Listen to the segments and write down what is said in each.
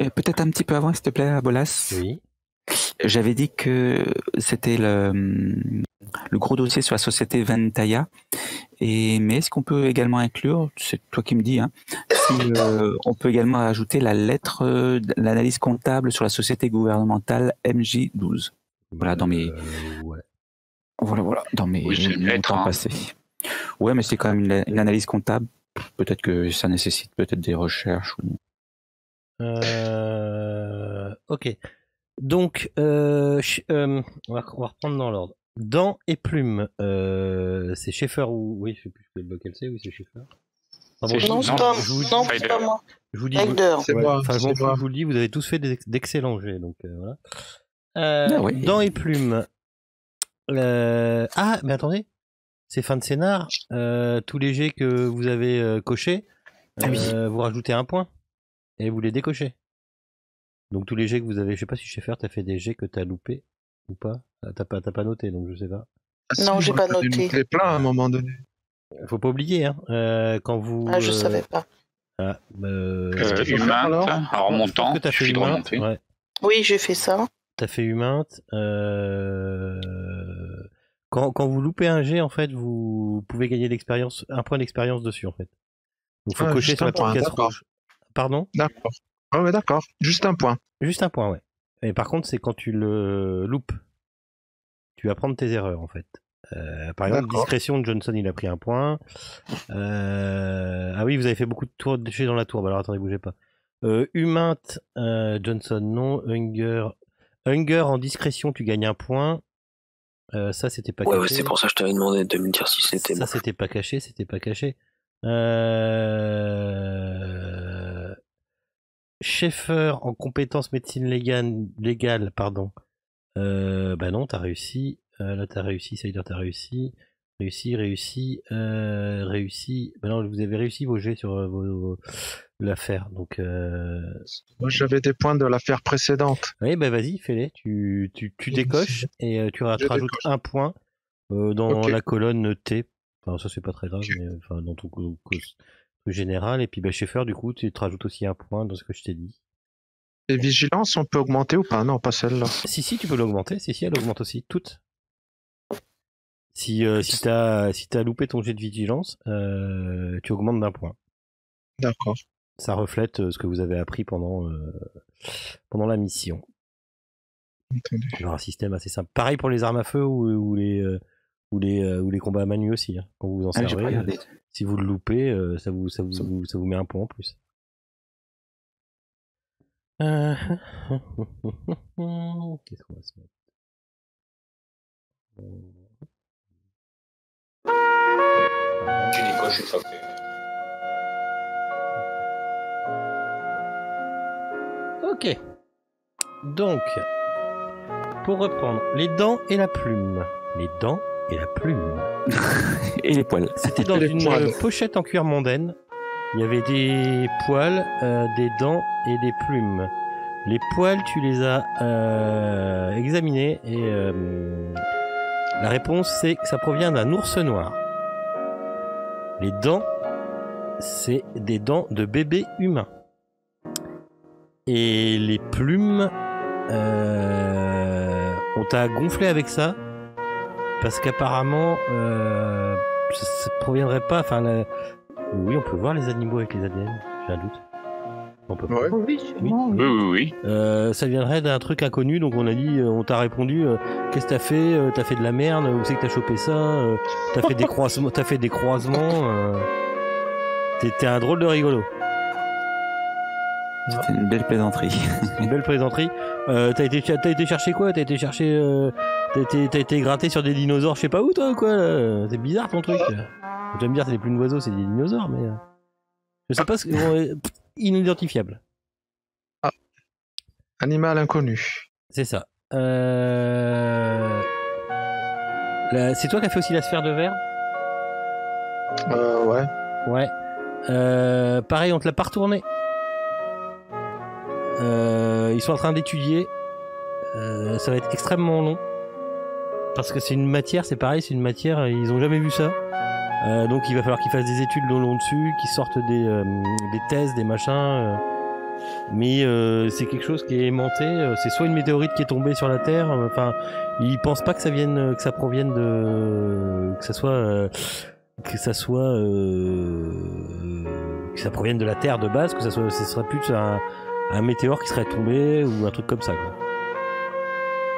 Peut-être un petit peu avant, s'il te plaît, Bolas. Oui. J'avais dit que c'était le gros dossier sur la société Ventaya. Mais est-ce qu'on peut également inclure, c'est toi qui me dis, hein, si on peut également ajouter la lettre l'analyse comptable sur la société gouvernementale MJ12. Voilà, dans mes... Ouais. Voilà, dans mes lettres, temps passés. Ouais, mais c'est quand même une analyse comptable. Peut-être que ça nécessite peut-être des recherches. Ok. Donc, on va reprendre dans l'ordre. Dents et plumes, c'est Schaeffer ou... Oui, je sais plus lequel c'est, oui, c'est Schaeffer. Non, c'est pas moi. Je vous dis, C'est moi. Enfin, je vous le dis, vous avez tous fait d'excellents jets, donc voilà. Oui. Dents et plumes. Ah, mais attendez, c'est fin de scénar. Tous les jets que vous avez cochés, vous rajoutez un point et vous les décochez. Donc tous les jets que vous avez, je sais pas si Schaeffer t'as fait des jets que t'as loupé ou pas. T'as pas noté, donc je sais pas. Non, j'ai pas noté. Les plein à un moment donné. Faut pas oublier, hein, quand vous. Ah, je savais pas. Humain, en remontant. T'as fait humain. Ouais. Oui, j'ai fait ça. T'as fait humain. Quand vous loupez un jet, en fait, vous pouvez gagner l'expérience, un point d'expérience dessus, en fait. Donc faut cocher sur la petite case rouge. Pardon ? D'accord. Ah ouais, d'accord. Juste un point. Juste un point, ouais. Et par contre, c'est quand tu le loupes. Tu vas prendre tes erreurs, en fait. Par exemple, discrétion de Johnson, il a pris un point. Ah oui, vous avez fait beaucoup de tours de déchets dans la tour. Alors attendez, bougez pas. Humain, Johnson, non. Hunger en discrétion, tu gagnes un point. Ça, c'était pas caché. Ouais, c'est pour ça que je t'avais demandé de me dire si c'était ça, c'était pas caché, Schaeffer en compétences médecine légale, pardon. Bah non, t'as réussi. Là, t'as réussi, ça veut dire t'as réussi. Réussi. Bah non, vous avez réussi vos jets sur l'affaire. Donc. Moi, j'avais des points de l'affaire précédente. Oui, bah vas-y, fais-les. Tu décoches et tu rajoutes un point dans la colonne T. Enfin, ça c'est pas très grave, mais enfin dans ton général. Et puis bah Schaeffer, du coup, tu te rajoutes aussi un point dans ce que je t'ai dit. Et vigilance, on peut augmenter ou pas? Non, pas celle-là. Si, tu peux l'augmenter. Si, elle augmente aussi, toutes. Si t'as loupé ton jet de vigilance, tu augmentes d'un point. D'accord. Ça reflète ce que vous avez appris pendant la mission. Entendu. Alors, un système assez simple. Pareil pour les armes à feu ou les combats à main nue aussi. Hein. Quand vous en servez, si vous le loupez, ça vous met un point en plus. Qu'est-ce qu'on va se mettre? Tu décoches une fois que... Ok. Donc, pour reprendre, les dents et la plume. Les dents et la plume. Et les poils. C'était dans une pochette en cuir mondaine. Il y avait des poils, des dents et des plumes. Les poils, tu les as examinés et la réponse c'est que ça provient d'un ours noir. Les dents, c'est des dents de bébé humain. Et les plumes, on t'a gonflé avec ça parce qu'apparemment ça proviendrait pas. Enfin, oui, on peut voir les animaux avec les ADN. J'ai un doute. On peut pas. Oui. Ça viendrait d'un truc inconnu, donc on a dit, on t'a répondu, qu'est-ce que t'as fait? T'as fait de la merde? Où c'est que t'as chopé ça? T'as fait des croisements? T'es un drôle de rigolo. C'était une belle plaisanterie. T'as été chercher quoi? T'as été gratté sur des dinosaures, je sais pas où toi, quoi là. C'est bizarre ton truc. Tu vas me dire, c'est des plumes d'oiseaux, c'est des dinosaures, mais je sais pas ce que. Inidentifiable. Ah. Animal inconnu. C'est ça. C'est toi qui as fait aussi la sphère de verre? Ouais. Ouais. Pareil, on te l'a pas retourné. Ils sont en train d'étudier. Ça va être extrêmement long. Parce que c'est une matière, c'est pareil, c'est une matière, ils ont jamais vu ça. Donc il va falloir qu'ils fassent des études long dessus, qu'ils sortent des thèses, des machins. Mais c'est quelque chose qui est aimanté. C'est soit une météorite qui est tombée sur la Terre. Enfin, ils pensent pas que ça provienne de, que ça provienne de la Terre de base, ce serait plus un météore qui serait tombé ou un truc comme ça, quoi.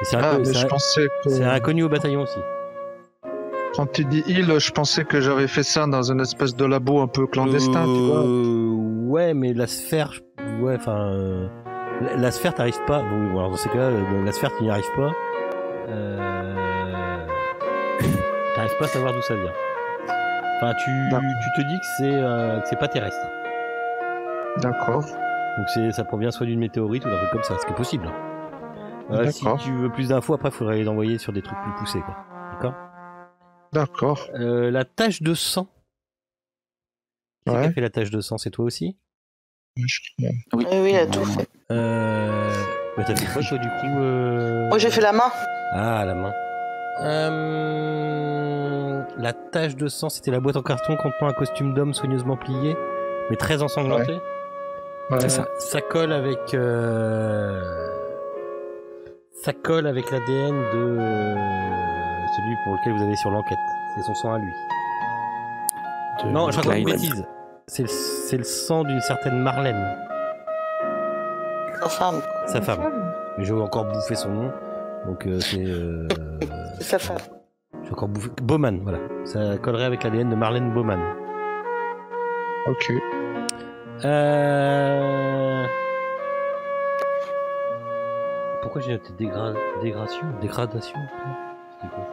Et je pensais que... c'est inconnu au bataillon aussi. Quand tu dis île, je pensais que j'avais fait ça dans une espèce de labo un peu clandestin, tu vois. Ouais, mais la sphère, la sphère t'arrive pas. Bon, alors dans ces cas-là, la sphère tu n'y arrives pas. T'arrives pas à savoir d'où ça vient. Enfin, tu te dis que c'est pas terrestre. D'accord. Donc ça provient soit d'une météorite ou d'un truc comme ça, ce qui est possible. Si tu veux plus d'infos, après il faudrait les envoyer sur des trucs plus poussés, quoi. D'accord. D'accord. La tache de sang. Qui a fait la tache de sang, c'est toi aussi? Oui, il a tout fait. T'as fait quoi toi du coup Moi j'ai fait la main. Ah, la main. La tache de sang, c'était la boîte en carton contenant un costume d'homme soigneusement plié, mais très ensanglanté. Ouais. C'est ça. Ça colle avec l'ADN de celui pour lequel vous allez sur l'enquête. C'est son sang à lui. Non, je raconte une bêtise. C'est le sang d'une certaine Marlène. Sa femme. Sa femme. Mais je vais encore bouffer son nom. Donc c'est... C'est sa femme. Je vais encore bouffer... Baumann, voilà. Ça collerait avec l'ADN de Marlène Baumann. Ok. Pourquoi j'ai noté dégradation? C'était quoi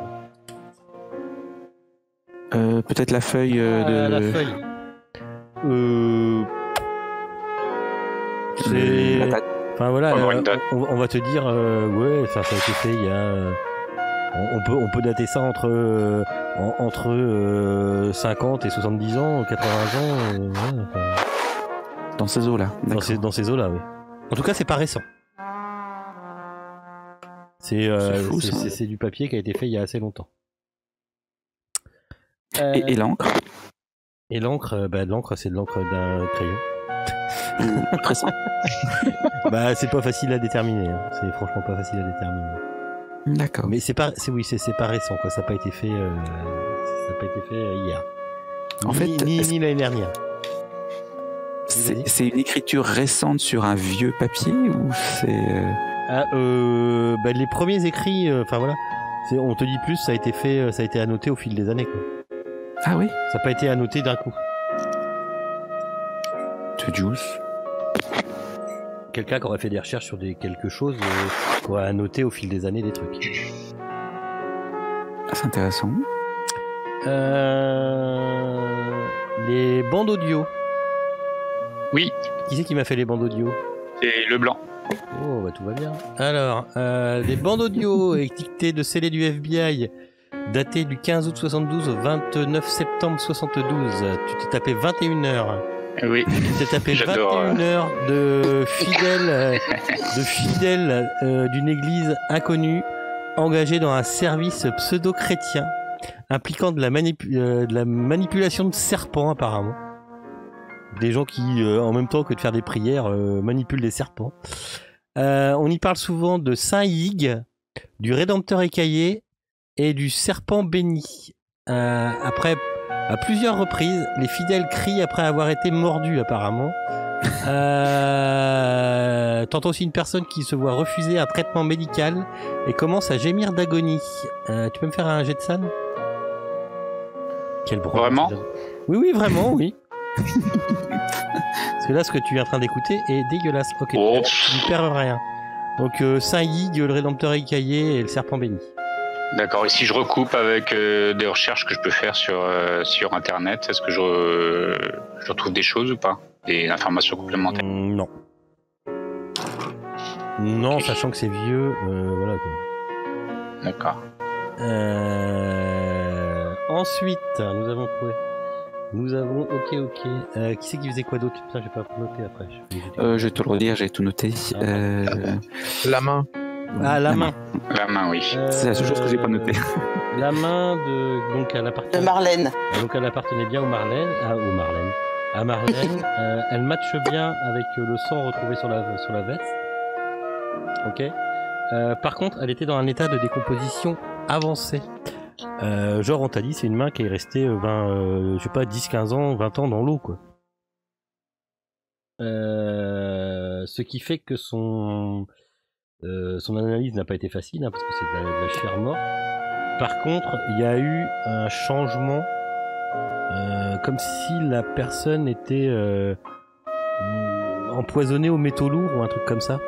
ça? Peut-être la feuille de... La feuille. C'est... Enfin voilà, on va te dire, ouais, ça a été fait il y a... On peut dater ça entre 50 et 70 ans, 80 ans. Ouais, enfin... Dans ces eaux-là. Dans ces eaux-là, oui. En tout cas, c'est pas récent. C'est du papier qui a été fait il y a assez longtemps. Et l'encre? Et l'encre, l'encre, c'est de l'encre d'un crayon. Très simple. C'est pas facile à déterminer. Hein. C'est franchement pas facile à déterminer. D'accord. Mais c'est pas récent, quoi. Ça n'a pas été fait. Hier. En fait, ni l'année dernière. C'est une écriture récente sur un vieux papier ou c'est les premiers écrits, voilà. On te dit plus, ça a été fait, ça a été annoté au fil des années, quoi. Ah oui. Ça n'a pas été annoté d'un coup. The Juice. Quelqu'un qui aurait fait des recherches sur quelque chose, qui aurait annoté au fil des années des trucs. C'est intéressant. Les bandes audio. Oui. Qui c'est qui m'a fait les bandes audio? C'est Leblanc. Oh, tout va bien. Alors, des bandes audio étiquetées de scellés du FBI, datées du 15 août 72 au 29 septembre 72. Tu t'es tapé 21 heures. Oui. Tu t'es tapé 21 heures de fidèles d'une église inconnue, engagés dans un service pseudo-chrétien, impliquant de la manipulation de serpents, apparemment. Des gens qui, en même temps que de faire des prières, manipulent des serpents. On y parle souvent de Saint Hig, du Rédempteur écaillé et du serpent béni. Après, à plusieurs reprises, les fidèles crient après avoir été mordus, apparemment. T'entends aussi une personne qui se voit refuser un traitement médical et commence à gémir d'agonie. Tu peux me faire un jet de san? Quel bruit. Vraiment? Oui, vraiment, oui. Parce que là, ce que tu es en train d'écouter est dégueulasse. Ok, tu ne perds rien. Donc, Saint Hig, le Rédempteur écaillé et le serpent béni. D'accord, et si je recoupe avec des recherches que je peux faire sur Internet, est-ce que je retrouve des choses ou pas? Des informations complémentaires? Non. Non, okay. Sachant que c'est vieux, voilà. D'accord. Ensuite, nous avons qui c'est qui faisait quoi d'autre? Putain, j'ai pas noté après. Je vais te le redire, j'ai tout noté. La main. Ah, la main. La main, oui. C'est la seule chose que j'ai pas notée. La main de... Donc, elle appartenait... De Marlène. Donc, elle appartenait bien aux Marlène. à Marlène. Elle matche bien avec le sang retrouvé sur la veste. Ok. Par contre, elle était dans un état de décomposition avancé. Genre, on t'a dit, c'est une main qui est restée 10, 15 ans, 20 ans dans l'eau, quoi. Ce qui fait que son analyse n'a pas été facile, hein, parce que c'est de la chair morte. Par contre, il y a eu un changement, comme si la personne était empoisonnée aux métaux lourds ou un truc comme ça.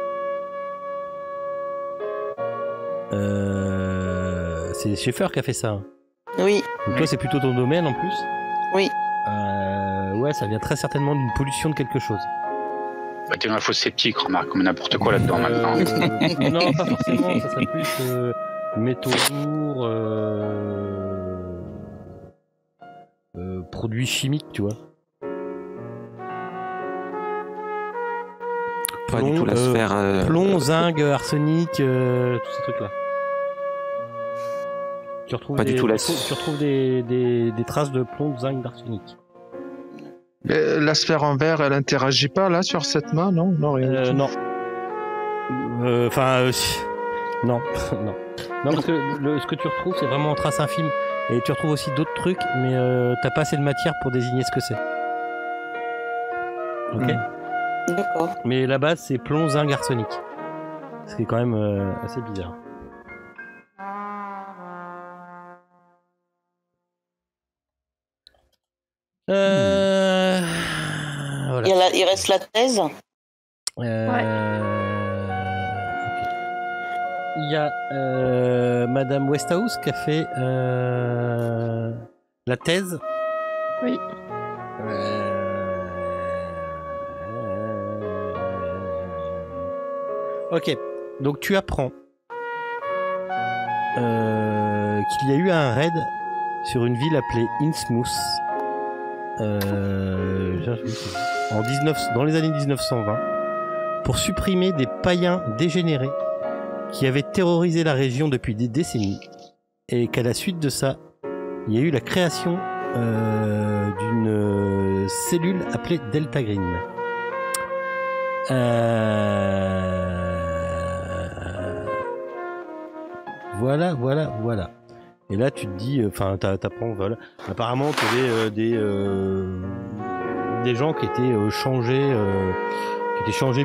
C'est Schaeffer qui a fait ça. Hein. Oui. Donc toi, c'est plutôt ton domaine en plus. Oui. Ouais, ça vient très certainement d'une pollution de quelque chose. Bah, t'es dans la fosse sceptique, remarque, comme n'importe quoi là-dedans maintenant. Non, pas forcément, ça serait plus métaux lourds, produits chimiques, tu vois. Pas du tout la sphère. Plomb, zinc, arsenic, tous ces trucs-là. Tu retrouves des traces de plomb, de zinc, d'arsenic. La sphère en verre, elle interagit pas là sur cette main, non? Non, rien du tout. Non. Non. Non, parce que ce que tu retrouves, c'est vraiment en trace infime. Et tu retrouves aussi d'autres trucs, mais t'as pas assez de matière pour désigner ce que c'est. Ok. D'accord. Mais la base, c'est plomb, zinc, arsenic. Ce qui est quand même assez bizarre. Voilà. Il reste la thèse. Okay. Il y a Madame Westhouse qui a fait la thèse. Oui. Ok, donc tu apprends qu'il y a eu un raid sur une ville appelée Innsmouth dans les années 1920 pour supprimer des païens dégénérés qui avaient terrorisé la région depuis des décennies, et qu'à la suite de ça, il y a eu la création d'une cellule appelée Delta Green. Voilà. Et là, tu te dis, enfin, t'apprends, voilà. Apparemment, tu avais des gens qui étaient changés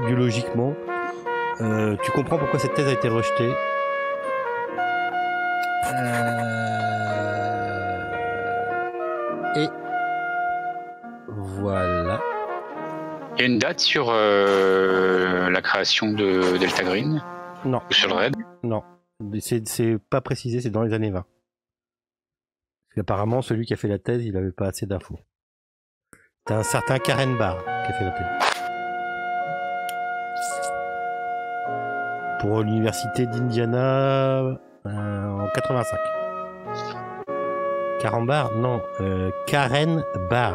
biologiquement. Tu comprends pourquoi cette thèse a été rejetée. Et voilà. Il y a une date sur la création de Delta Green? Non. Ou sur le raid? Non. C'est pas précisé, c'est dans les années 20. Parce qu'apparemment, celui qui a fait la thèse, il avait pas assez d'infos. C'est un certain Karen Barr qui a fait la thèse. Pour l'université d'Indiana en 85. Karen Barr? Non, Karen Barr.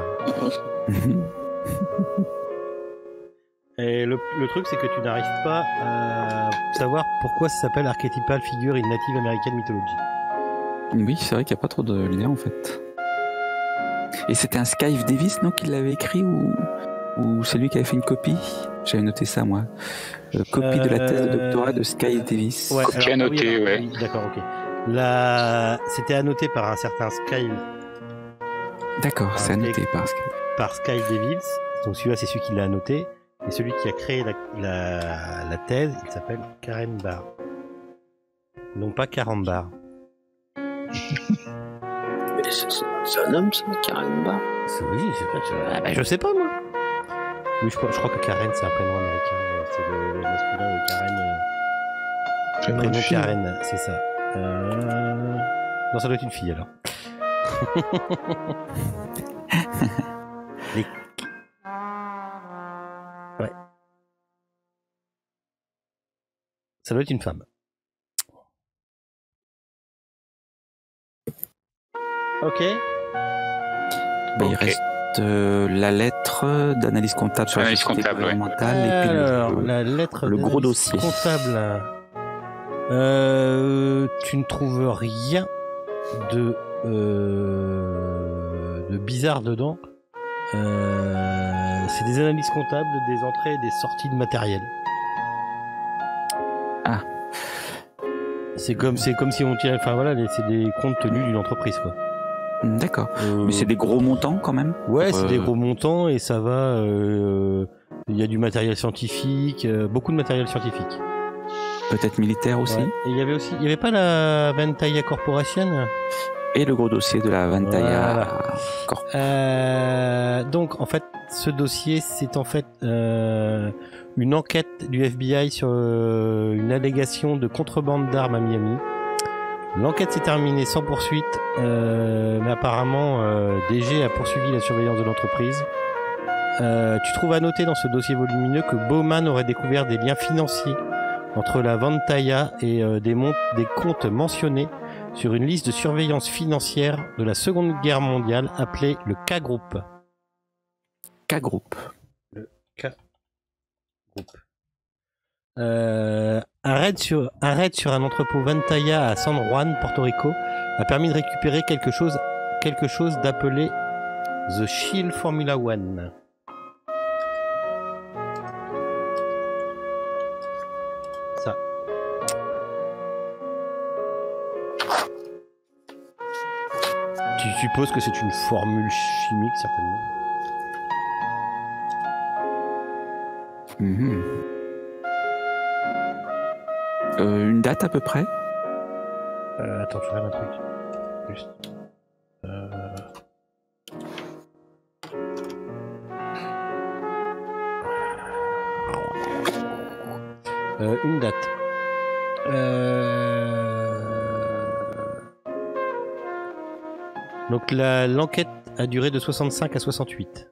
Et le truc, c'est que tu n'arrives pas à savoir pourquoi ça s'appelle Archetypal Figure in Native American Mythology. Oui, c'est vrai qu'il n'y a pas trop de l'idée en fait. Et c'était un Skyve Davis, non, qui l'avait écrit, ou c'est lui qui avait fait une copie? J'avais noté ça, moi. Copie de la thèse de doctorat de Skyve Davis. Ouais, copie annotée, oui, ouais. Oui, d'accord, ok. C'était annoté par un certain Skyve. D'accord, c'est annoté par Skyve Davis. Donc celui-là, c'est celui qui l'a annoté. Et celui qui a créé la thèse, il s'appelle Karen Barr. Non pas Karen Barr. Mais c'est un homme, ça, Karen Barr? Oui, je sais pas, moi. Oui, je crois que Karen, c'est un prénom américain. C'est le masculin de Karen. Prénom Karen, c'est ça. Non, ça doit être une fille, alors. Ouais. Ça doit être une femme. Ok. Bah, il reste la lettre d'analyse comptable sur la société environnementale, et puis la lettre le gros dossier comptable. Tu ne trouves rien de bizarre dedans. C'est des analyses comptables des entrées et des sorties de matériel. Ah. C'est comme si on tient. Enfin voilà, c'est des comptes tenus d'une entreprise, quoi. D'accord. Mais c'est des gros montants quand même. Ouais, c'est des gros montants et ça va. Il y a du matériel scientifique, beaucoup de matériel scientifique. Peut-être militaire aussi. Ouais. Et il y avait pas la Ventaya Corporation. Et le gros dossier de la Ventaya Corp. Donc en fait, ce dossier, c'est en fait une enquête du FBI sur une allégation de contrebande d'armes à Miami. L'enquête s'est terminée sans poursuite, mais apparemment DG a poursuivi la surveillance de l'entreprise. Tu trouves à noter dans ce dossier volumineux que Bowman aurait découvert des liens financiers entre la Ventaya et des comptes mentionnés sur une liste de surveillance financière de la Seconde Guerre mondiale appelée le K-Group. K-Group. Le K-Group. Un raid sur un entrepôt Ventaya à San Juan, Porto Rico, a permis de récupérer quelque chose d'appelé The Shield Formula One. Ça. Tu supposes que c'est une formule chimique, certainement. Une date à peu près? Attends, je regarde un truc. Juste. Une date. Donc l'enquête a duré de 65 à 68.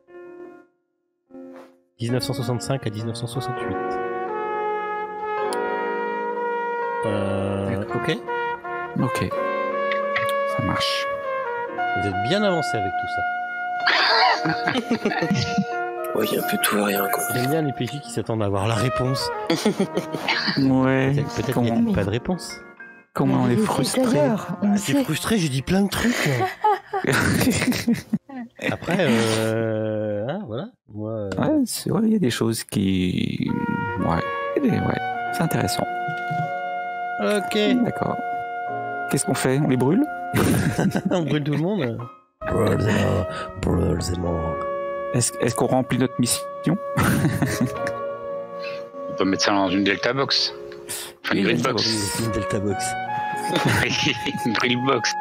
1965 à 1968. Ok. Ok. Ça marche. Vous êtes bien avancé avec tout ça. Ouais, il y a un peu tout et rien, quoi. J'aime bien les PJ qui s'attendent à avoir la réponse. Ouais. Peut-être qu'il n'y a pas de réponse. Comment on est frustré. C'est frustré, j'ai dit plein de trucs. Après, voilà. Moi, Ouais, il y a des choses qui... Ouais, c'est intéressant. Ok. D'accord. Qu'est-ce qu'on fait? On les brûle? On brûle tout le monde. Brûle more. Est-ce qu'on remplit notre mission? On peut mettre ça dans une Delta Box. Enfin, une Grill Box. Une Delta Box. Une Grill Box.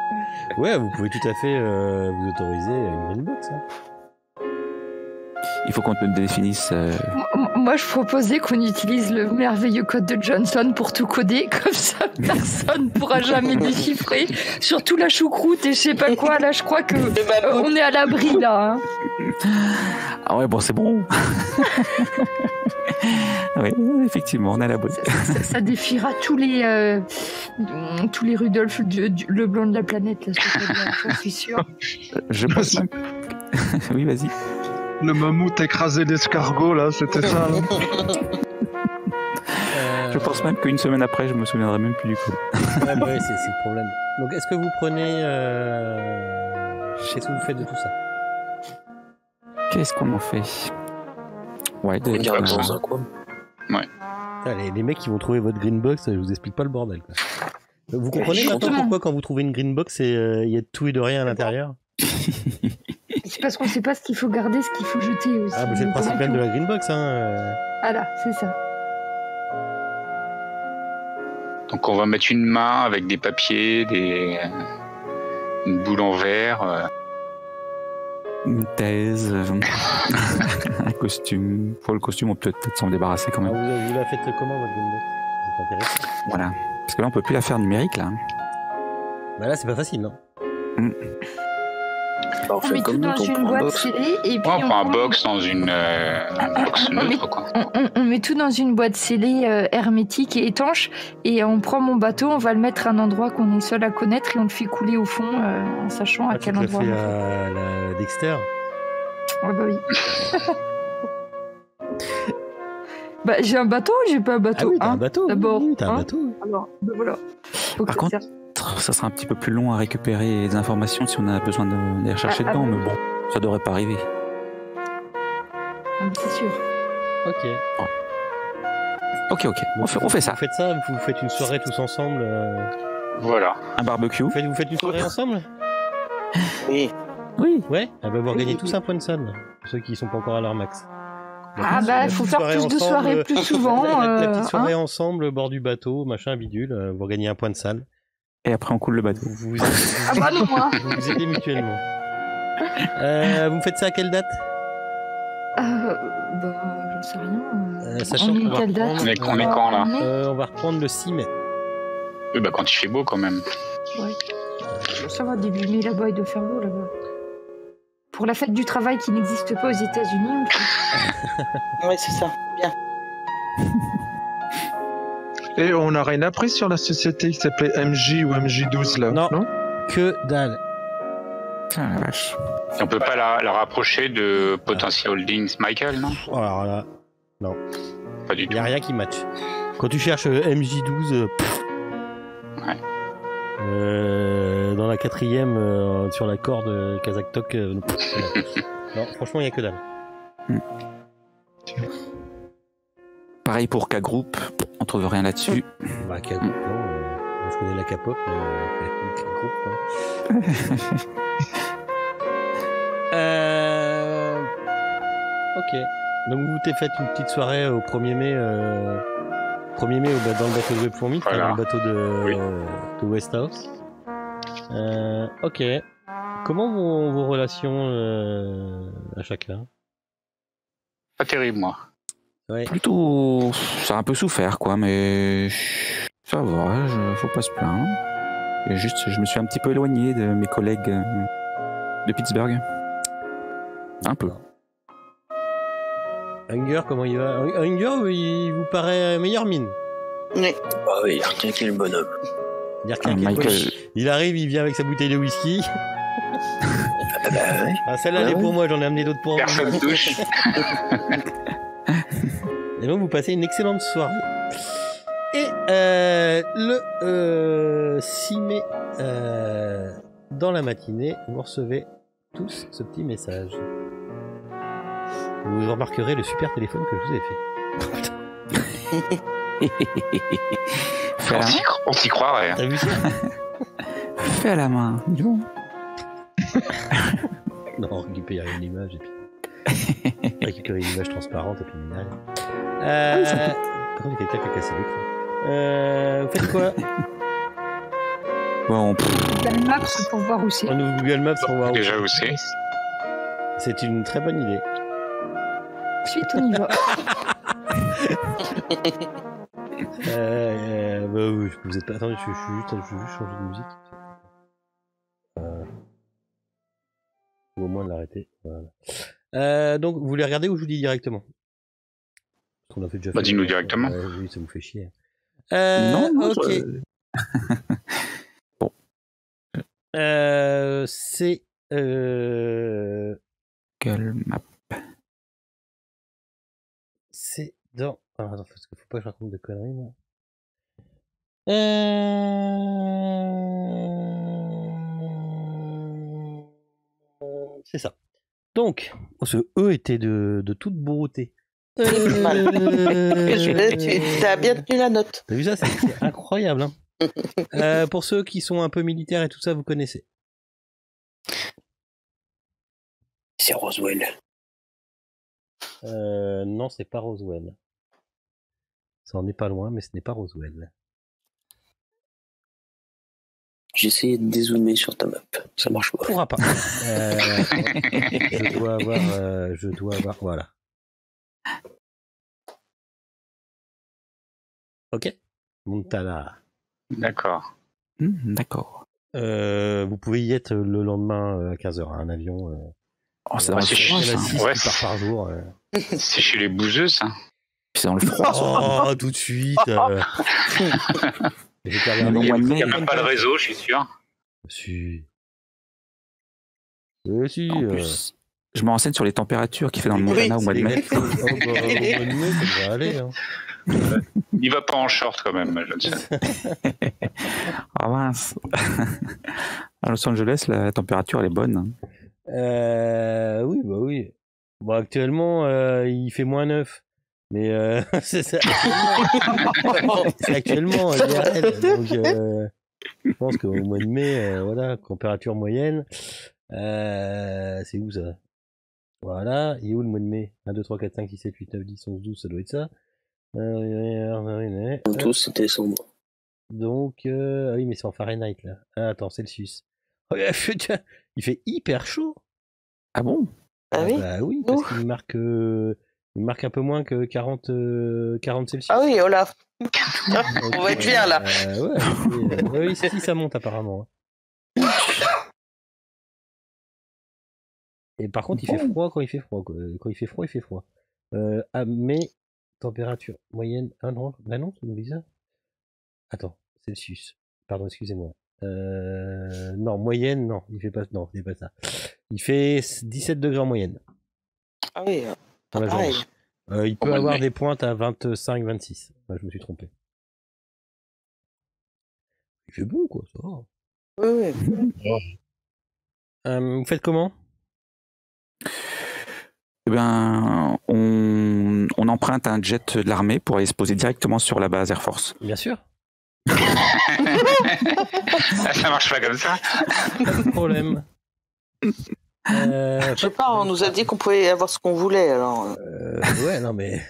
Ouais, vous pouvez tout à fait vous autoriser une Grill Box. Hein. Il faut qu'on te définisse... Moi, je proposais qu'on utilise le merveilleux code de Johnson pour tout coder, comme ça, personne ne pourra jamais déchiffrer. Surtout la choucroute et je sais pas quoi. Là, je crois que on est à l'abri, là. Hein. Ah ouais, bon, c'est bon. Oui, effectivement, on est à l'abri. Ça défiera tous les Rudolf le blanc de la planète, là, je suis sûr. Je pense même... Oui, vas-y. Le mammouth écrasé l'escargot, là, c'était ça. Je pense même qu'une semaine après, je me souviendrai même plus du coup. Ouais, bah ouais, c'est le problème. Donc, est-ce que vous prenez... Qu'est-ce que vous faites de tout ça? Qu'est-ce qu'on en fait? Ouais, On dirait dans un coin. Ouais. Les mecs qui vont trouver votre green box, je vous explique pas le bordel, quoi. Vous comprenez maintenant pourquoi quand vous trouvez une green box, il y a de tout et de rien à l'intérieur? C'est parce qu'on sait pas ce qu'il faut garder, ce qu'il faut jeter aussi. Ah, bah c'est le principe même de la green box, hein. Voilà, c'est ça. Donc on va mettre une main avec des papiers, une boule en verre. Une thèse, un costume. Pour le costume, on peut peut-être s'en débarrasser quand même. Vous la faites comment, votre green box? C'est intéressant. Voilà. Parce que là, on peut plus la faire numérique, là. Bah là, c'est pas facile, non? On On met tout dans une boîte scellée et puis on prend un box dans une box neutre, quoi. On met tout dans une boîte scellée hermétique et étanche et on prend mon bateau, on va le mettre à un endroit qu'on est seul à connaître et on le fait couler au fond en sachant à quel endroit. Tu l'as fait à la Dexter? Ah bah oui. Bah j'ai un bateau ou j'ai pas un bateau? Ah oui, t'as un bateau. D'abord. Oui, t'as un bateau. Alors, ben voilà. Par contre, ça sera un petit peu plus long à récupérer les informations si on a besoin de les rechercher dedans, mais bon, ça devrait pas arriver. C'est sûr. Ok. Ok. Donc, On fait ça. Vous faites ça, vous faites une soirée tous ensemble. Voilà. Un barbecue. Vous faites une soirée ensemble? Oui. Oui. Ouais. Ah bah vous regagnez tous un point de sol. Pour ceux qui sont pas encore à leur max. Ah bah, faut faire plus de soirées plus souvent. La petite soirée ensemble au bord du bateau, machin bidule. Vous regagnez un point de salle. Et après on coule le bateau. Ah bah non, moi. Vous vous aidez mutuellement. Vous faites ça à quelle date? Bah, j'en sais rien. Sachant on qu'on est va quelle date? On est quand là? On va reprendre le 6 mai. Oui, bah quand il fait beau quand même. Ouais. Ça va, début mai là-bas, il doit faire beau là-bas. Pour la fête du travail qui n'existe pas aux États-Unis. Ouais, c'est ça. Bien. Et on n'a rien appris sur la société qui s'appelait MJ ou MJ12 là? Non. Que dalle. Ah la vache. On peut pas la rapprocher de Potential Holdings Michael, non? Alors là, non. Pas du Il tout. n'y a rien qui match. Quand tu cherches MJ12, Ouais. dans la 4ème, sur la corde Kazakh Tok, non, franchement, il n'y a que dalle. Pareil pour K-Group, on trouve rien là-dessus. Bah, K-Group, non. Je connais la K-Pop, mais K-Group, Ok. Donc vous t'es fait une petite soirée au 1er mai, dans le bateau de Webfourmi, Voilà. dans le bateau de Westhouse. Ok. Comment vont vos relations à chacun? Pas terrible, moi. Ouais. Plutôt, ça a un peu souffert quoi, mais ça va, faut pas se plaindre. Et juste, je me suis un petit peu éloigné de mes collègues de Pittsburgh. Un peu. Hunger, comment il va? Hunger, il vous paraît meilleure mine. Oui. Ah oui, il a requinqué le bonhomme. Michael, Il arrive, il vient avec sa bouteille de whisky. Ah bah ouais. Ah, celle-là, elle est pour moi, j'en ai amené d'autres pour vous. Personne touche. Et donc, vous passez une excellente soirée. Et le 6 mai, dans la matinée, vous recevez tous ce petit message. Vous remarquerez le super téléphone que je vous ai fait. fais à la main. On s'y croirait. T'as vu ça? Fais à la main. Dis donc. Non, récupérer une image et puis... récupérer une image transparente et puis une image. Par contre, il y a quelqu'un qui a cassé l'écran. Vous faites quoi? Bon, Google Maps pour voir où c'est. On ouvre Google Maps pour voir où Déjà où c'est. c'est une très bonne idée. Ensuite, on y va. Bah oui, vous êtes pas... Attendez, je vais juste changer de musique. Ou au moins de l'arrêter. Voilà. Donc, vous voulez regarder ou je vous dis directement? Parce qu'on a fait déjà. Bah, dis-nous directement. Oui, ça vous fait chier. non, ok. Bon. C'est. Google Maps. C'est dans. Ah, attends, parce qu'il faut pas que je raconte de conneries, moi. C'est ça. Donc, ce E était de toute beauté. T'as bien tenu la note. T'as vu ça? C'est incroyable. Hein. Pour ceux qui sont un peu militaires et tout ça, vous connaissez. C'est Roswell. Non, c'est pas Roswell. Ça en est pas loin, mais ce n'est pas Roswell. J'ai essayé de dézoomer sur ta map. Ça marche pas. Pourra pas. Je dois avoir. Voilà. Ok. Montana. D'accord. D'accord. Vous pouvez y être le lendemain à 15h. Un avion. Oh, c'est dans le c'est froid, Il y en a ça. 6 Ouais, qui part par jour. C'est chez les bouseux, ça. C'est dans le froid. ça. Oh, tout de suite. J'ai qu'à Non, regarder. mois de Il mai. n'y a même pas de réseau, je suis sûr. Si. Si. En plus, je me renseigne sur les températures qu'il fait dans le Montana au mois de mai. Exactement. Oh, bah, au mois de mai, ça devrait aller. Hein. Il va pas en short quand même, Johnson. Ah mince. À Los Angeles, la température elle est bonne. Oui, bah oui. Bon, actuellement, il fait -9. Mais c'est ça. C'est actuellement IRL. Donc, je pense qu'au mois de mai, voilà, température moyenne. C'est où ça? Voilà. Il est où le mois de mai? 1, 2, 3, 4, 5, 6, 7, 8, 9, 10, 11, 12, ça doit être ça. En tout, c'est décembre. Donc, ah oui, mais c'est en Fahrenheit là. Ah, attends, Celsius. Il fait hyper chaud. Ah bon? Ah oui? Bah oui, parce qu'il marque un peu moins que 40 Celsius. Ah oui, Olaf. Donc, On va être bien là. Oui, si, ça monte apparemment. Et par contre, il fait froid quand il fait froid. Quand il fait froid, il fait froid. Mais température moyenne. Ah non, bah non, c'est bizarre. Attends, Celsius. Pardon, excusez-moi. Non, moyenne, non, il fait pas. Non, c'est pas ça. Il fait 17 degrés en moyenne. Ah oui, Dans la pareil. journée. Il peut avoir des pointes à 25, 26. Enfin, je me suis trompé. Il fait bon, quoi, ça va. Oui, oui. Vous faites comment? Eh ben, on emprunte un jet de l'armée pour aller se poser directement sur la base Air Force. Bien sûr. Ça marche pas comme ça. Pas de problème. Je sais pas, on nous a dit qu'on pouvait avoir ce qu'on voulait, alors. Ouais, non mais.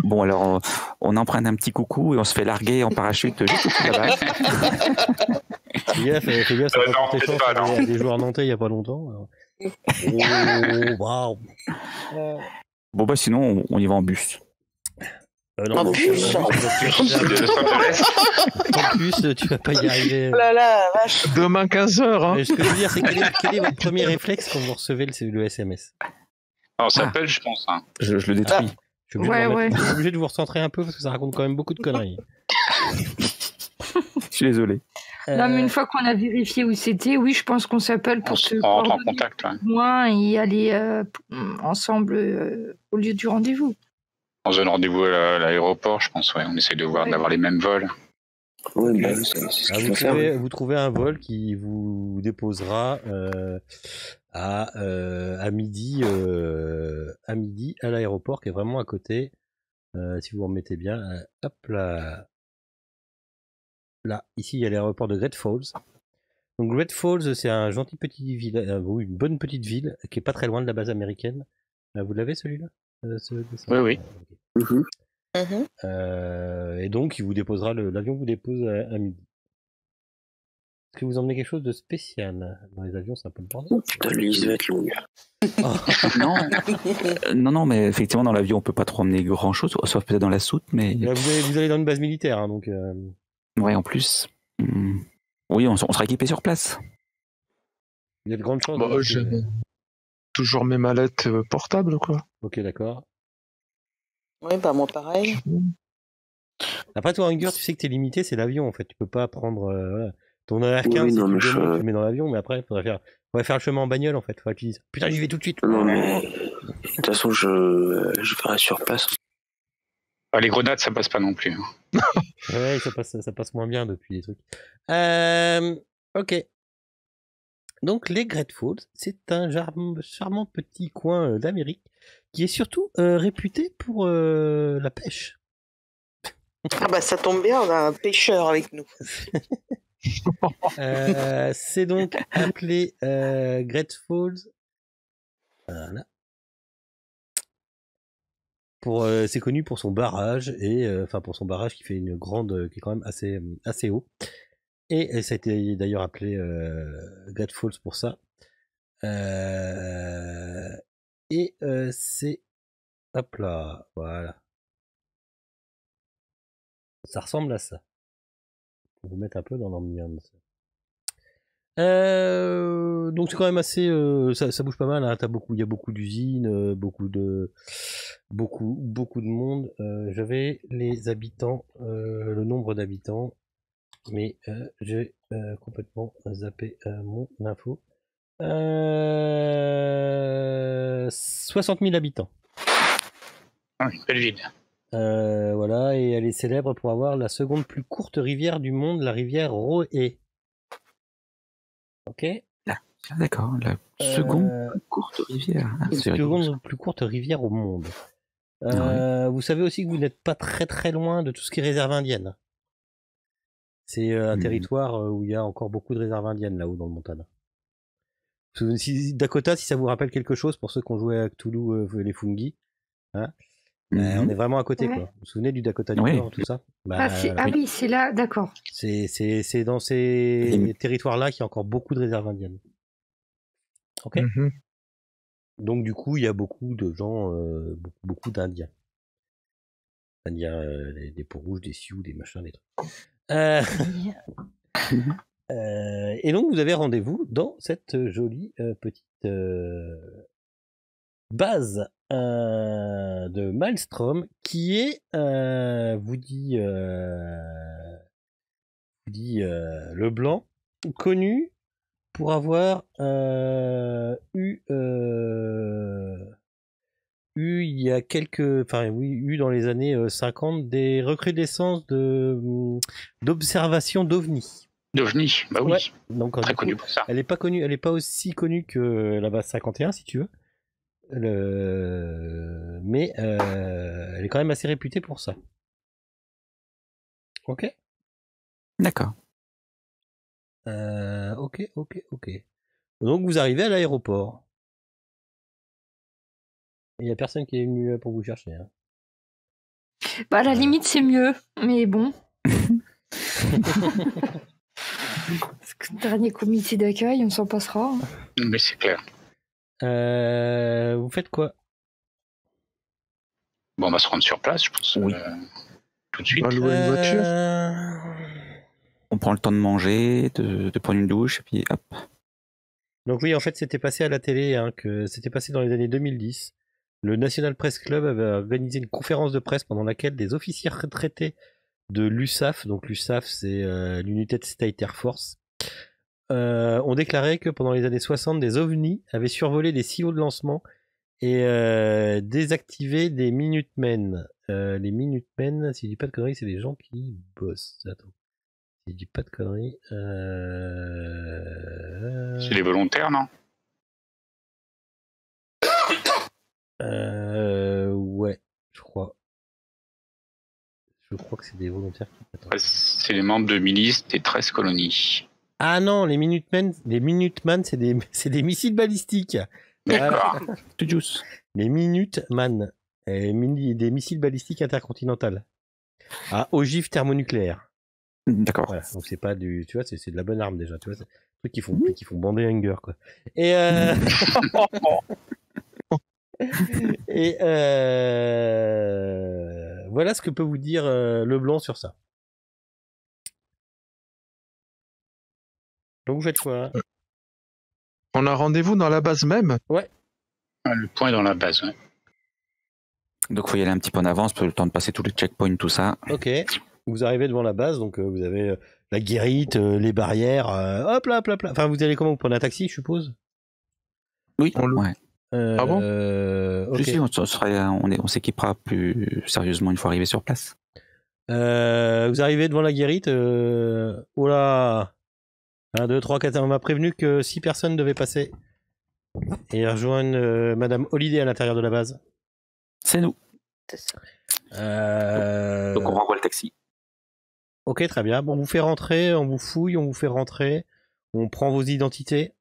Bon, alors, on emprunte un petit coucou et on se fait larguer en parachute juste au-dessus de la base. Fais gaffe, ça non, va porter chance pas, non. à des joueurs nantais il y a pas longtemps. Alors. Oh, waouh. Bon, bah, sinon, on y va en bus. Non, En bus. En plus, tu vas pas y arriver. Oh là là, vache. Demain 15h. Hein. Mais ce que je veux dire, c'est quel est votre premier réflexe quand vous recevez le SMS? On s'appelle, je pense. Hein. Je le détruis. Je suis obligé de vous recentrer un peu parce que ça raconte quand même beaucoup de conneries. Je suis désolé. Non, mais une fois qu'on a vérifié où c'était, oui, je pense qu'on s'appelle pour se On rentre en coordonner contact. Ouais. moins et aller ensemble au lieu du rendez-vous. On se donne rendez-vous à l'aéroport, je pense. Ouais. On essaie de voir d'avoir les mêmes vols. Oui, bah, c'est ce qu'il faut faire. Vous trouvez un vol qui vous déposera à midi à l'aéroport qui est vraiment à côté. Si vous vous remettez bien, hop là. Là, ici il y a l'aéroport de Great Falls. Donc Great Falls, c'est un gentil petit village, une bonne petite ville qui est pas très loin de la base américaine. Vous l'avez celui-là? Oui. Mhm. Et donc il vous déposera l'avion vous dépose à midi. Est-ce que vous emmenez quelque chose de spécial? Dans les avions, c'est un peu le bordel. Putain, la liste va être longue. Non, mais effectivement, dans l'avion, on peut pas trop emmener grand-chose, sauf peut-être dans la soute, mais... Là, vous allez dans une base militaire, hein, donc... Ouais, en plus. Oui, on sera équipé sur place. Il y a de grandes chances. Bah, j'ai toujours mes mallettes portables, quoi. Ok, d'accord. Oui, bah moi pareil. Après, toi, Hunger, tu sais que t'es limité, c'est l'avion, en fait. Tu peux pas prendre... voilà. Ton AR-15, Oui, si non, tu mais le démontes, tu le mets dans l'avion, mais après, faudrait faire le chemin en bagnole, en fait. Faudrait que tu dises, putain, j'y vais tout de suite. Non, mais de toute façon, je verrai sur place. Ah, les grenades, ça passe pas non plus. Ouais, ça passe moins bien depuis les trucs. Ok. Donc, les Great Falls, c'est un charmant petit coin d'Amérique qui est surtout réputé pour la pêche. Ah bah ça tombe bien, on a un pêcheur avec nous. C'est donc appelé Great Falls. Voilà. C'est connu pour son barrage et pour son barrage qui fait qui est quand même assez haut. Et ça a été d'ailleurs appelé Great Falls pour ça. C'est hop là, voilà. Ça ressemble à ça. Pour vous mettre un peu dans l'ambiance. Donc c'est quand même assez, ça bouge pas mal. Hein. Il y a beaucoup d'usines, beaucoup de monde. J'avais les habitants, le nombre d'habitants, mais j'ai complètement zappé mon info. 60 000 habitants. Ah, une belle ville. Voilà, et elle est célèbre pour avoir la seconde plus courte rivière du monde, la rivière Roe. Ok. Ah, d'accord, la seconde plus courte rivière. Ah, c'est rigolo, ça. Seconde plus courte rivière au monde. Ouais. Vous savez aussi que vous n'êtes pas très très loin de tout ce qui est réserve indienne. C'est un territoire où il y a encore beaucoup de réserves indiennes là-haut dans le Montana. Dakota, si ça vous rappelle quelque chose, pour ceux qui ont joué à Cthulhu, les Fungi, hein, on est vraiment à côté, quoi. Vous vous souvenez du Dakota du Nord, tout ça? Oui, c'est là, d'accord. C'est dans ces territoires-là qu'il y a encore beaucoup de réserves indiennes. Ok. Donc du coup, il y a beaucoup de gens, beaucoup d'Indiens. Indiens, des peaux rouges, des Sioux, des machins, des trucs. Et donc vous avez rendez-vous dans cette jolie petite base de Maelstrom qui est, vous dit Leblanc, connu pour avoir eu il y a eu dans les années 50 des recrudescences d'observation d'OVNI. D'OVNI, bah oui. Ouais, donc, très connue pour ça. Elle est pas aussi connue que la base 51 si tu veux. Mais elle est quand même assez réputée pour ça. Ok. D'accord. Ok. Donc vous arrivez à l'aéroport. Il y a personne qui est venu pour vous chercher. Hein. Bah à la limite c'est mieux, mais bon. Dernier comité d'accueil, on s'en passera. Mais c'est clair. Vous faites quoi? Bon, on va se rendre sur place, je pense. Oui. Tout de suite. On va louer une voiture. On prend le temps de manger, de prendre une douche, et puis hop. Donc oui, en fait, c'était passé à la télé, que c'était passé dans les années 2010. Le National Press Club avait organisé une conférence de presse pendant laquelle des officiers retraités de l'USAF, donc l'USAF c'est l'United States Air Force, ont déclaré que pendant les années 60, des ovnis avaient survolé des silos de lancement et désactivé des Minutemen. Les Minutemen, si je dis pas de conneries, c'est des gens qui bossent. Attends. Si je dis pas de conneries... C'est les volontaires, non? Ouais, je crois. Je crois que c'est des volontaires qui... Ouais, c'est les membres de milices des 13 colonies. Ah non, les Minutemen, c'est des missiles balistiques. D'accord. Les Minuteman, des missiles balistiques intercontinentales à ogive thermonucléaire. D'accord. Voilà, donc c'est pas du, tu vois, c'est de la bonne arme déjà, tu vois, c'est des trucs qui font bander Hunger quoi. Et et voilà ce que peut vous dire Leblanc sur ça. Donc vous faites quoi? On a rendez-vous dans la base même? Ouais. Le point est dans la base, ouais. Donc faut y aller un petit peu en avance, pour le temps de passer tous les checkpoints, tout ça. Ok. Vous arrivez devant la base, donc vous avez la guérite, les barrières, hop là. Enfin, vous allez comment? Vous prenez un taxi, je suppose? Oui. Ouais. Ah bon? Ok. Si, on s'équipera plus sérieusement une fois arrivé sur place. Vous arrivez devant la guérite. Oh là! 1, 2, 3, 4. On m'a prévenu que 6 personnes devaient passer et rejoindre Madame Holiday à l'intérieur de la base. C'est nous. Donc on renvoie le taxi. Ok, très bien. Bon, on vous fait rentrer, on vous fouille, on vous fait rentrer, on prend vos identités.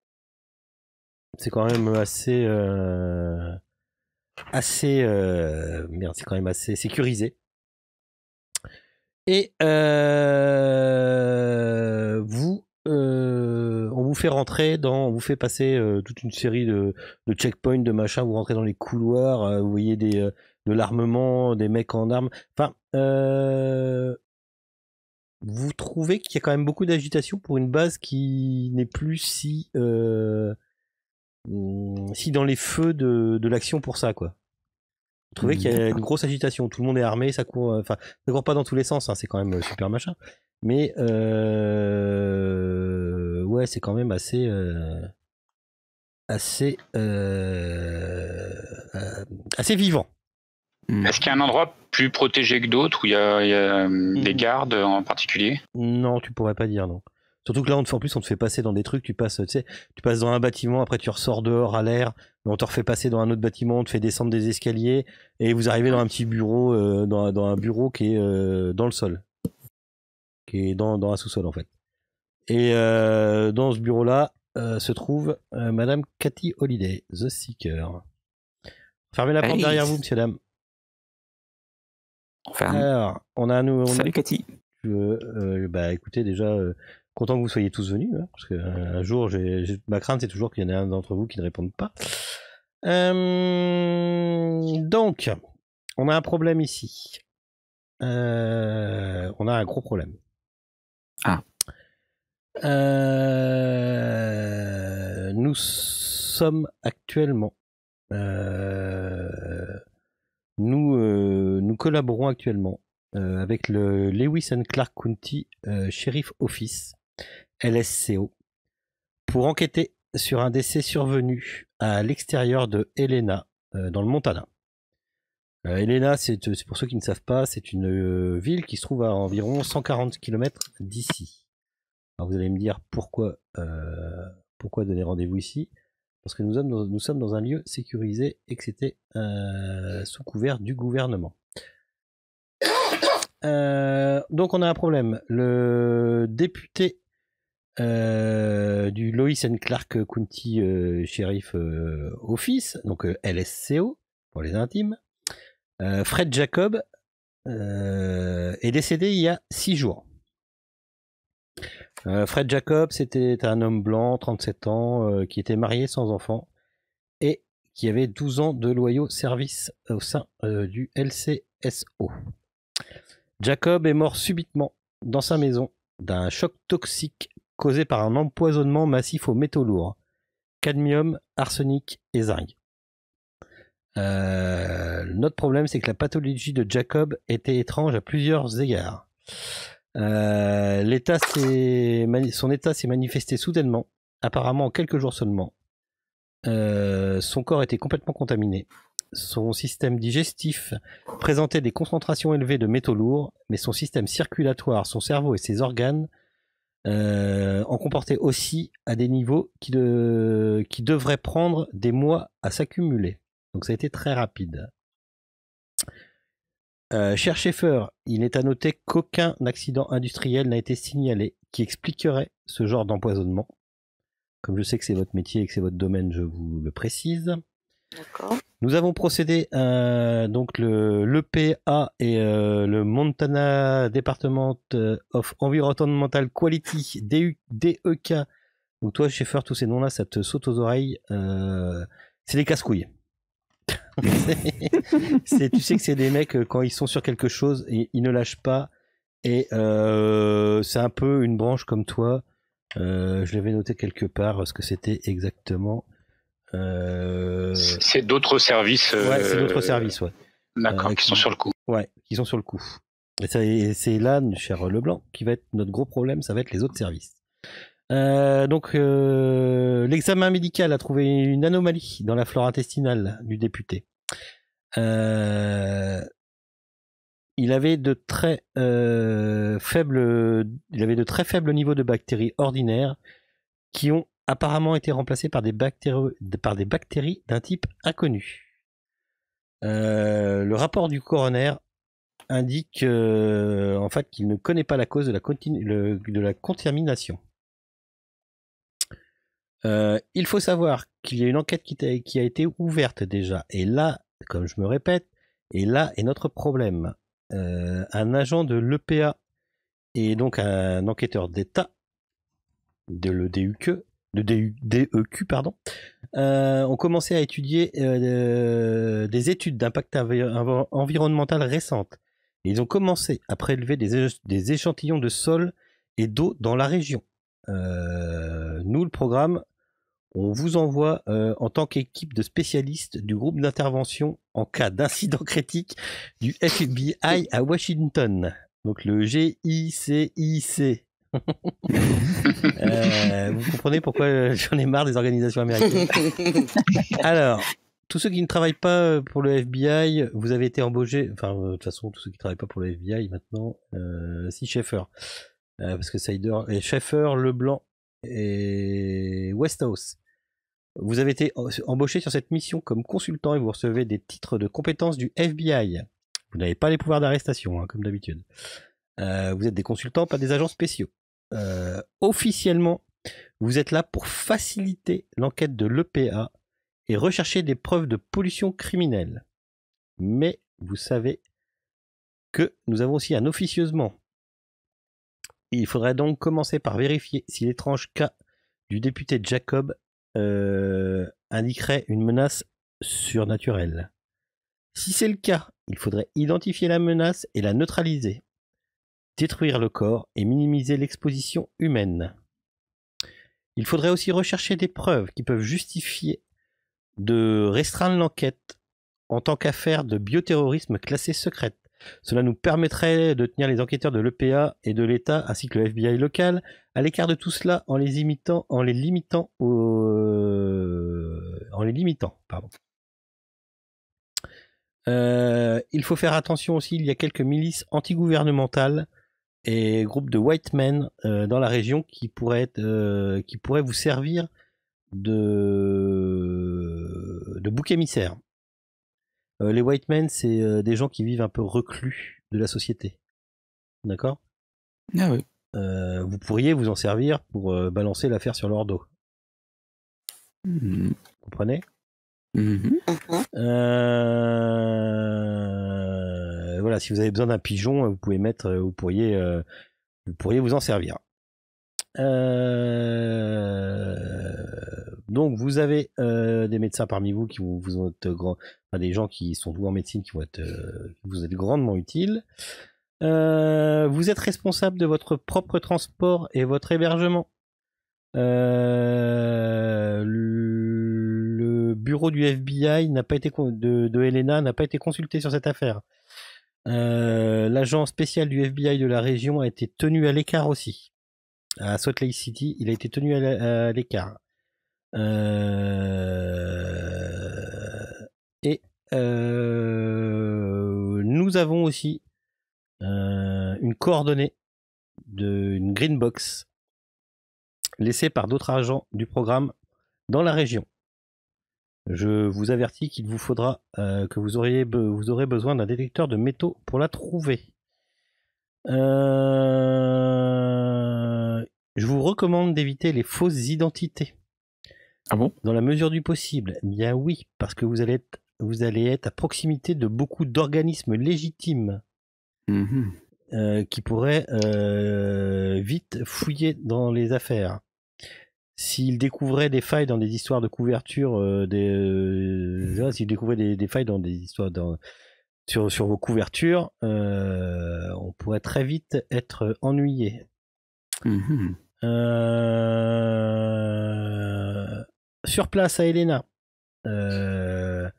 C'est quand même assez c'est quand même assez sécurisé. Et on vous fait rentrer on vous fait passer toute une série de checkpoints, de machins. Vous rentrez dans les couloirs, vous voyez de l'armement, des mecs en armes. Enfin, vous trouvez qu'il y a quand même beaucoup d'agitation pour une base qui n'est plus si dans les feux de l'action pour ça, quoi. Vous trouvez qu'il y a une grosse agitation, tout le monde est armé, ça court, enfin, ça court pas dans tous les sens, hein, c'est quand même super machin. Mais ouais, c'est quand même assez vivant. Est-ce qu'il y a un endroit plus protégé que d'autres où il y a des gardes en particulier? Non, tu pourrais pas dire non. Surtout que là, en plus, on te fait passer dans des trucs, tu passes dans un bâtiment, après tu ressors dehors à l'air, on te refait passer dans un autre bâtiment, on te fait descendre des escaliers, et vous arrivez dans un petit bureau, dans un bureau qui est dans le sol, qui est dans un sous-sol en fait. Et dans ce bureau-là se trouve Madame Cathy Holliday, The Seeker. Fermez la porte derrière vous, monsieur, dame. Alors, on a nous. Salut Cathy. Écoutez, déjà, content que vous soyez tous venus, hein, parce qu'un jour, ma crainte, c'est toujours qu'il y en ait un d'entre vous qui ne réponde pas. Donc, on a un problème ici. On a un gros problème. Ah. Nous sommes actuellement. Nous collaborons actuellement avec le Lewis and Clark County Sheriff Office, LSCO, pour enquêter sur un décès survenu à l'extérieur de Helena, dans le Montana. Helena, c'est pour ceux qui ne savent pas, c'est une ville qui se trouve à environ 140 km d'ici. Alors vous allez me dire pourquoi donner rendez-vous ici? Parce que nous sommes dans un lieu sécurisé et que c'était sous couvert du gouvernement. Donc on a un problème. Le député du Lois and Clark County Sheriff Office, donc LSCO pour les intimes, Fred Jacob, est décédé il y a 6 jours. Fred Jacob, c'était un homme blanc, 37 ans, qui était marié sans enfant et qui avait 12 ans de loyaux services au sein du LCSO. Jacob est mort subitement dans sa maison d'un choc toxique causé par un empoisonnement massif aux métaux lourds, cadmium, arsenic et zinc. Notre problème, c'est que la pathologie de Jacob était étrange à plusieurs égards. Son état s'est manifesté soudainement, apparemment en quelques jours seulement. Son corps était complètement contaminé. Son système digestif présentait des concentrations élevées de métaux lourds, mais son système circulatoire, son cerveau et ses organes en comportaient aussi à des niveaux qui devraient prendre des mois à s'accumuler. Donc ça a été très rapide. Cher Schaeffer, il est à noter qu'aucun accident industriel n'a été signalé qui expliquerait ce genre d'empoisonnement. Comme je sais que c'est votre métier et que c'est votre domaine, je vous le précise. D'accord. Nous avons procédé donc l'EPA et le Montana Department of Environmental Quality, DEK. Donc toi, Schaeffer, tous ces noms-là, ça te saute aux oreilles. C'est des casse-couilles. Tu sais que c'est des mecs, quand ils sont sur quelque chose, ils ne lâchent pas. Et c'est un peu une branche comme toi. Je l'avais noté quelque part ce que c'était exactement. C'est d'autres services. Ouais, c'est d'autres services, ouais. D'accord, qui sont sur le coup. Ouais, qui sont sur le coup. Et c'est là, cher Leblanc, qui va être notre gros problème, ça va être les autres services. Donc, l'examen médical a trouvé une anomalie dans la flore intestinale du député. Il avait de très faibles niveaux de bactéries ordinaires qui ont apparemment été remplacées par des bactéries d'un type inconnu. Le rapport du coroner indique en fait qu'il ne connaît pas la cause de la contamination. Il faut savoir qu'il y a une enquête qui a été ouverte déjà. Et là, comme je me répète, et là est notre problème. Un agent de l'EPA et donc un enquêteur d'État de l'EDEQ, ont commencé à étudier des études d'impact environnemental récentes. Et ils ont commencé à prélever des échantillons de sol et d'eau dans la région. Nous, le programme, on vous envoie en tant qu'équipe de spécialistes du groupe d'intervention en cas d'incident critique du FBI à Washington. Donc le GICIC. Vous comprenez pourquoi j'en ai marre des organisations américaines. Alors, tous ceux qui ne travaillent pas pour le FBI, vous avez été embauchés. Enfin, de toute façon, tous ceux qui ne travaillent pas pour le FBI maintenant, si Schaeffer. parce que Sider et Schaeffer, Leblanc et Westhouse. Vous avez été embauché sur cette mission comme consultant et vous recevez des titres de compétences du FBI. Vous n'avez pas les pouvoirs d'arrestation, hein, comme d'habitude. Vous êtes des consultants, pas des agents spéciaux. Officiellement, vous êtes là pour faciliter l'enquête de l'EPA et rechercher des preuves de pollution criminelle. Mais vous savez que nous avons aussi un officieusement. Il faudrait donc commencer par vérifier si l'étrange cas du député Jacob indiquerait une menace surnaturelle. Si c'est le cas, il faudrait identifier la menace et la neutraliser, détruire le corps et minimiser l'exposition humaine. Il faudrait aussi rechercher des preuves qui peuvent justifier de restreindre l'enquête en tant qu'affaire de bioterrorisme classée secrète. Cela nous permettrait de tenir les enquêteurs de l'EPA et de l'État ainsi que le FBI local à l'écart de tout cela en les limitant. Il faut faire attention aussi, il y a quelques milices antigouvernementales et groupes de white men dans la région qui pourraient vous servir de bouc émissaire. Les white men, c'est des gens qui vivent un peu reclus de la société. D'accord ? Ah oui. Vous pourriez vous en servir pour balancer l'affaire sur leur dos. Vous comprenez ? Voilà, si vous avez besoin d'un pigeon, vous pourriez vous en servir. Donc vous avez des médecins parmi vous qui vous ont des gens qui sont doués en médecine qui vous êtes grandement utiles. Vous êtes responsable de votre propre transport et votre hébergement. Le bureau du FBI n'a pas été de Helena n'a pas été consulté sur cette affaire. L'agent spécial du FBI de la région a été tenu à l'écart aussi. À Salt Lake City, il a été tenu à l'écart. Nous avons aussi une coordonnée d'une green box laissée par d'autres agents du programme dans la région. Je vous avertis qu'il vous faudra que vous aurez besoin d'un détecteur de métaux pour la trouver. Je vous recommande d'éviter les fausses identités. Ah bon ? Dans la mesure du possible. Eh bien oui, parce que vous allez être à proximité de beaucoup d'organismes légitimes qui pourraient vite fouiller dans les affaires. S'ils découvraient des failles dans des histoires de couverture, s'ils découvraient des failles dans des histoires sur vos couvertures, on pourrait très vite être ennuyé. Sur place à Helena, il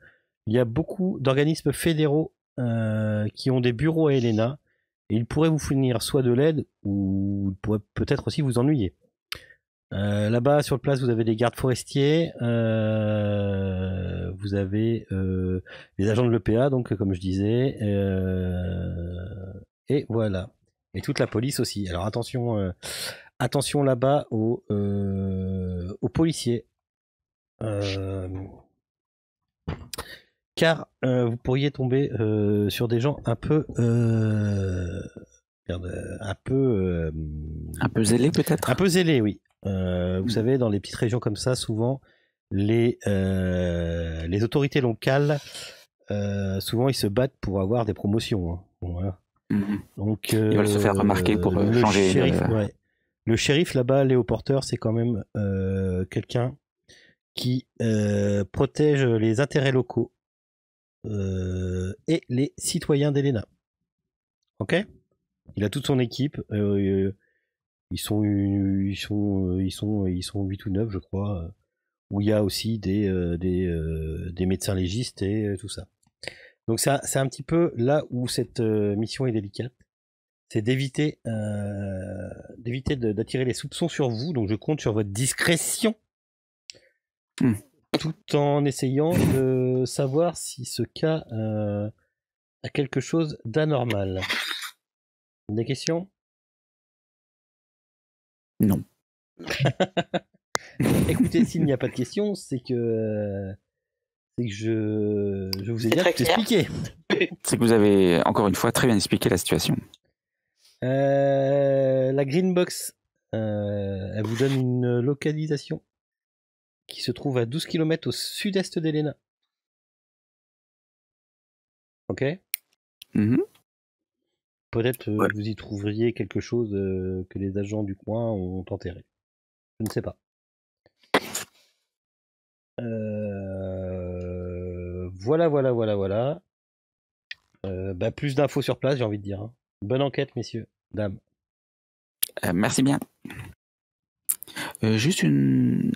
y a beaucoup d'organismes fédéraux qui ont des bureaux à Helena et ils pourraient vous fournir soit de l'aide ou ils pourraient peut-être aussi vous ennuyer. Là-bas sur place vous avez des gardes forestiers, vous avez les agents de l'EPA donc comme je disais et voilà, et toute la police aussi. Alors attention là-bas aux policiers car vous pourriez tomber sur des gens un peu zélés peut-être. Un peu zélés, oui. Vous savez, dans les petites régions comme ça, souvent les autorités locales, souvent ils se battent pour avoir des promotions. Hein. Bon, voilà. Donc ils veulent se faire remarquer pour changer. Le shérif là-bas, Léo Porter, c'est quand même quelqu'un qui protège les intérêts locaux et les citoyens d'Helena. Ok ? Il a toute son équipe. Ils sont 8 ou 9, je crois. Où il y a aussi des médecins légistes et tout ça. Donc c'est un petit peu là où cette mission est délicate. C'est d'éviter d'attirer les soupçons sur vous. Donc je compte sur votre discrétion. Tout en essayant de savoir si ce cas a quelque chose d'anormal. Des questions ? Non. Écoutez, s'il n'y a pas de questions, c'est que je vous ai C'est bien très tout clair. expliqué. C'est que vous avez, encore une fois, très bien expliqué la situation. La Green Box, elle vous donne une localisation qui se trouve à 12 km au sud-est d'Elena. Ok. Mhm. Peut-être Ouais. vous y trouveriez quelque chose que les agents du coin ont enterré. Je ne sais pas. Voilà. Plus d'infos sur place, j'ai envie de dire. Hein. Bonne enquête, messieurs, dames. Merci bien. Il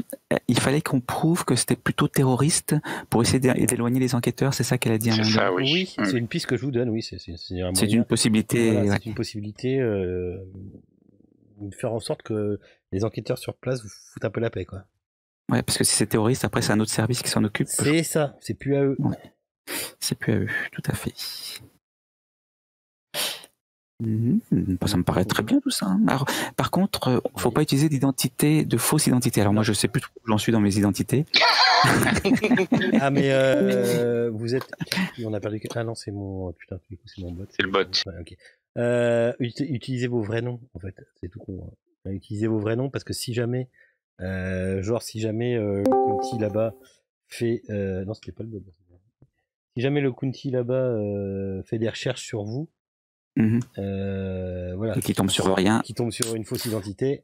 fallait qu'on prouve que c'était plutôt terroriste pour essayer d'éloigner les enquêteurs, c'est ça qu'elle a dit à un C'est moment ça, donné. oui. C'est une piste que je vous donne, oui. C'est un C'est moyen. une possibilité. Voilà, ouais. c'est une possibilité de faire en sorte que les enquêteurs sur place vous foutent un peu la paix, quoi. Ouais, parce que si c'est terroriste, après c'est un autre service qui s'en occupe. C'est ça, c'est plus à eux. Ouais. C'est plus à eux, tout à fait. Ça me paraît très bien tout ça. Alors, par contre, faut pas utiliser de fausses identités. Alors moi, je sais plus trop où j'en suis dans mes identités. Ah mais vous êtes. On a perdu. Ah non, c'est mon. Putain, du coup, c'est mon bot. C'est le bot. Ouais, ok. Utilisez vos vrais noms, en fait. C'est tout con. Hein. Utilisez vos vrais noms parce que si jamais, le Kunti là-bas fait. Non, c'était pas le bot. Si jamais le Kunti là-bas fait des recherches sur vous. Voilà. Et qui tombe sur rien. Qui tombe sur une fausse identité.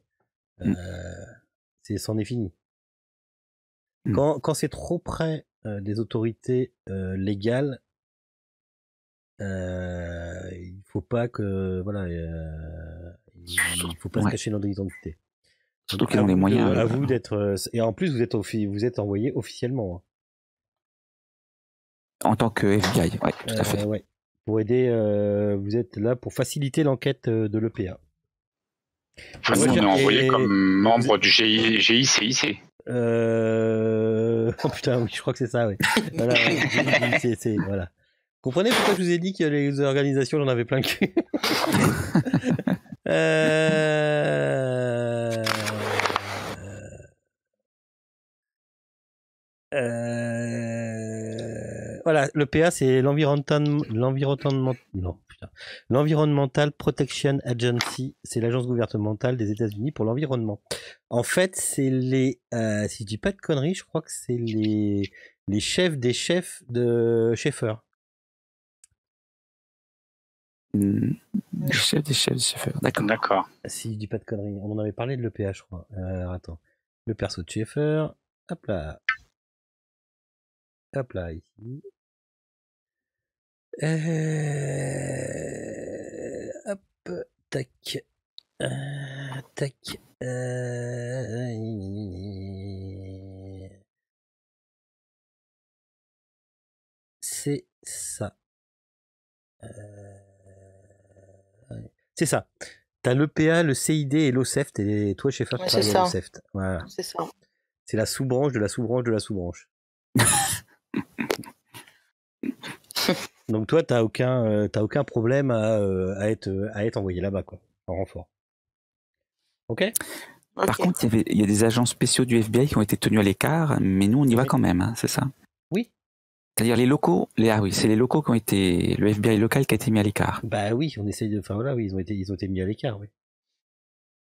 C'en est fini. Quand c'est trop près des autorités légales, il faut pas que il faut pas se cacher dans l'identité. Surtout qu'ils ont les moyens. À vous d'être et en plus vous êtes envoyé officiellement. Hein. En tant que FBI, ouais, tout à fait. Ouais. Pour aider, vous êtes là pour faciliter l'enquête de l'EPA. Enfin, nous, on est envoyé comme membre du GICIC. Oh putain, oui, je crois que c'est ça, oui. Voilà, voilà. Comprenez pourquoi je vous ai dit que les organisations, j'en avais plein le cul. Voilà, l'EPA, c'est l'Environmental Protection Agency, c'est l'agence gouvernementale des États-Unis pour l'environnement. En fait, c'est si je dis pas de conneries, je crois que c'est les chefs des chefs de Schaeffer. Les chefs des chefs de Schaeffer, d'accord. Si je dis pas de conneries, on en avait parlé de l'EPA, je crois. Attends, le perso de Schaeffer, hop là, ici. Hop, tac, c'est ça. C'est ça. T'as l'EPA, le CID et l'OCEFT, et toi, Schaeffer, tu travailles à l'OCEFT. Voilà. C'est ça. C'est la sous-branche de la sous-branche de la sous-branche. Donc toi, t'as aucun problème à être envoyé là-bas, quoi, en renfort. Ok. Par contre, il y a des agents spéciaux du FBI qui ont été tenus à l'écart, mais nous, on y va quand même, hein, c'est ça? Oui. C'est-à-dire les locaux, c'est les locaux qui ont été, le FBI local qui a été mis à l'écart. Bah oui, on essaye de, enfin voilà, oui, ils ont été mis à l'écart, oui.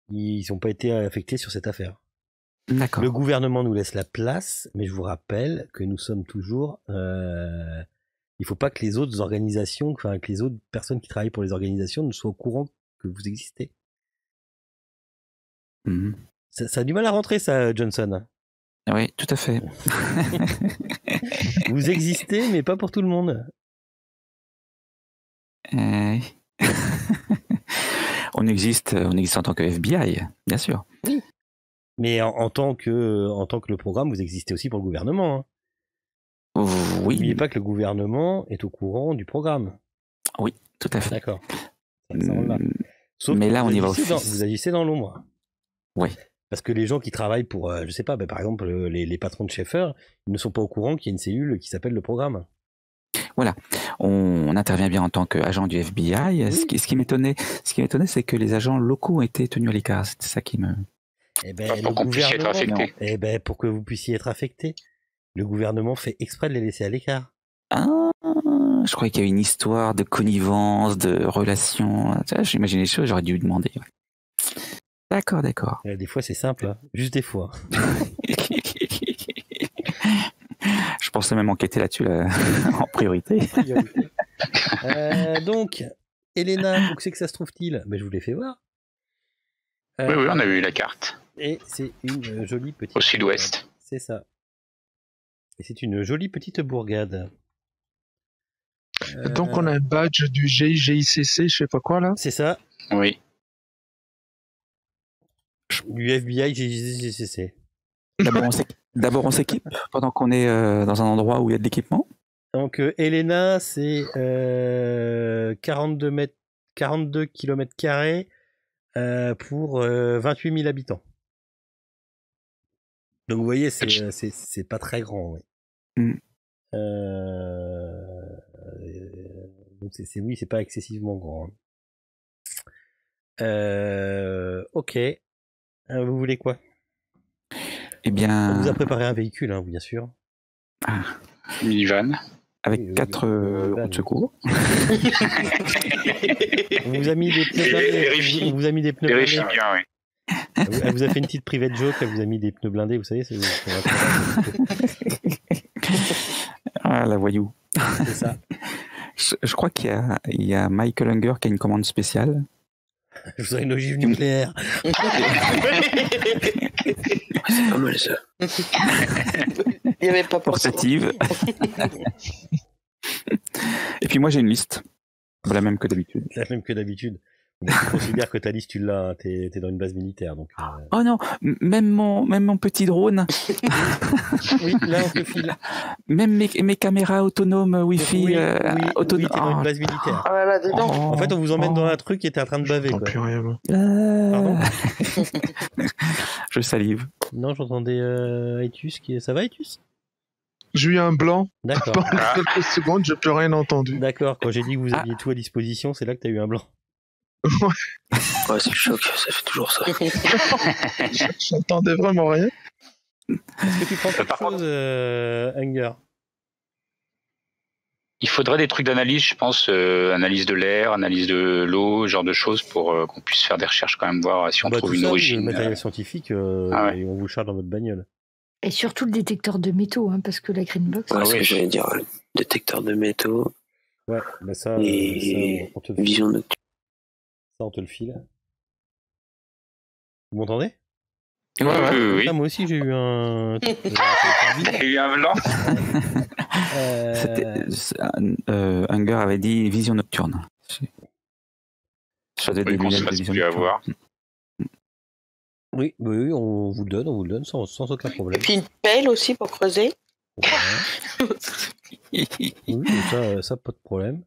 Ils n'ont pas été affectés sur cette affaire. D'accord. Le gouvernement nous laisse la place, mais je vous rappelle que nous sommes toujours. Il faut pas que les autres organisations, que les autres personnes qui travaillent pour les organisations ne soient au courant que vous existez. Ça a du mal à rentrer, ça, Johnson. Oui, tout à fait. Vous existez, mais pas pour tout le monde. On existe en tant que FBI, bien sûr. Oui. Mais en tant que le programme, vous existez aussi pour le gouvernement. Hein. Oui. N'oubliez pas que le gouvernement est au courant du programme. Oui, tout à fait. D'accord. Sauf mais là, on y va vous agissez dans l'ombre. Oui. Parce que les gens qui travaillent pour, je sais pas, par exemple, les patrons de Schaeffer, ils ne sont pas au courant qu'il y a une cellule qui s'appelle le programme. Voilà, on intervient bien en tant qu'agent du FBI. Oui. Ce qui m'étonnait, c'est que les agents locaux ont été tenus à l'écart. C'était ça qui me. Eh ben, Pour le qu'on puisse y être gouvernement, affecté. eh ben, pour que vous puissiez être affecté, le gouvernement fait exprès de les laisser à l'écart. Ah, je croyais qu'il y avait une histoire de connivence, de relation. J'imagine les choses, j'aurais dû lui demander. D'accord. Des fois, c'est simple, hein. Juste des fois. Je pensais même enquêter là-dessus en priorité. Donc, Elena, où c'est que ça se trouve-t-il? Ben, je vous l'ai fait voir. Oui, on a eu la carte. Et c'est une jolie petite... Au sud-ouest. C'est ça. Et c'est une jolie petite bourgade. Donc on a un badge du GICC, je sais pas quoi là. C'est ça. Oui. Du FBI, GCC. D'abord, on s'équipe pendant qu'on est dans un endroit où il y a de l'équipement. Donc, Elena, c'est 42 km² pour 28 000 habitants. Donc, vous voyez, c'est pas très grand. Ouais. Donc, c'est pas excessivement grand. Ok. Vous voulez quoi? Eh bien. On vous a préparé un véhicule, hein, bien sûr. Ah. Minivan. Avec 4 roues de secours. On vous a mis des pneus blindés. On vous a mis des pneus Vérifie blindés. bien, oui. Elle vous a fait une petite private joke, elle vous a mis des pneus blindés, vous savez. Ah, la voyou. C'est ça. Je crois qu'il y a Michael Unger qui a une commande spéciale. Je voudrais une ogive nucléaire. C'est pas mal ça. Il n'y avait pas portative. Et puis moi j'ai une liste. La même que d'habitude. La même que d'habitude. Je considère que ta liste, tu l'as, t'es dans une base militaire. Donc, Oh non, même mon petit drone. Oui, là on te file. Même mes caméras autonomes Wi-Fi. Oui, autonomes. t'es dans une base militaire. Ah là, dis donc. En fait, on vous emmène dans un truc et t'es en train de baver. Quoi. Plus rien, moi. Pardon. Je salive. Non, j'entendais Aetus qui... Ça va, Aetus? J'ai eu un blanc. D'accord. Pendant quelques secondes, j'ai plus rien entendu. D'accord, quand j'ai dit que vous aviez tout à disposition, c'est là que t'as eu un blanc. Ouais, c'est le choc, ça fait toujours ça. J'entendais vraiment rien. Est-ce que tu prends quelque chose, Hunger? Il faudrait des trucs d'analyse, je pense, analyse de l'air, analyse de l'eau, ce genre de choses, pour qu'on puisse faire des recherches quand même, voir si on trouve une origine. Le matériel scientifique, et on vous charge dans votre bagnole. Et surtout le détecteur de métaux, hein, parce que la Greenbox... Ouais, ce que j'allais dire, le détecteur de métaux. Ouais, bah ça, et on te le file. vision nocturne. Ça, on te le file. Vous m'entendez? Oui. Ah, moi aussi, j'ai eu un... T'as eu un blanc. Hunger avait dit vision nocturne. Ça doit être des lunettes de vision nocturne. Oui, on vous le donne sans aucun problème. Et puis une pelle aussi pour creuser. Oui, ça, pas de problème.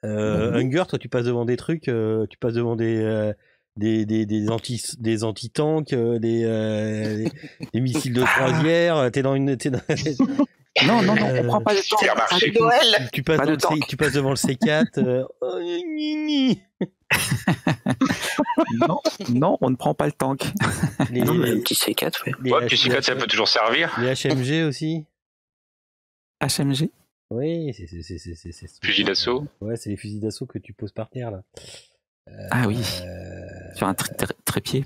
Hunger, toi, tu passes devant des trucs, tu passes devant des anti-tanks, des missiles de croisière, t'es dans une... Non, on prend pas de temps. Tu passes devant le C4. Non, on ne prend pas le tank. Non, mais un petit C4, ouais. Ouais, puis C4, ça peut toujours servir. Les HMG aussi. HMG? Oui, c'est Fusil d'assaut. Ouais, c'est les fusils d'assaut que tu poses par terre, là. Ah oui. Sur un trépied.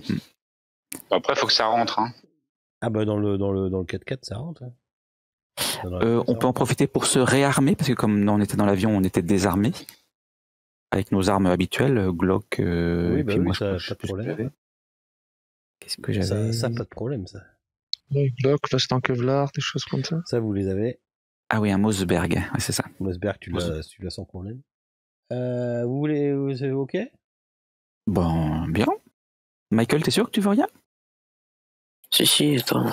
Après, il faut que ça rentre. Hein. Ah bah dans le 4x4, ça rentre. Hein. On peut en profiter pour se réarmer, parce que comme on était dans l'avion, on était désarmés. Avec nos armes habituelles, Glock. Oui, bah puis oui, moi, ça, pas de problème. Qu'est-ce que j'avais? Ça, pas de problème, ça. Glock, veste en Kevlar, des choses comme ça. Ça, vous les avez. Ah oui, un Mossberg, ouais, c'est ça. Mossberg, tu l'as sans problème. Vous voulez... C'est OK? Bon, bien. Michael, t'es sûr que tu veux rien? Si, attends.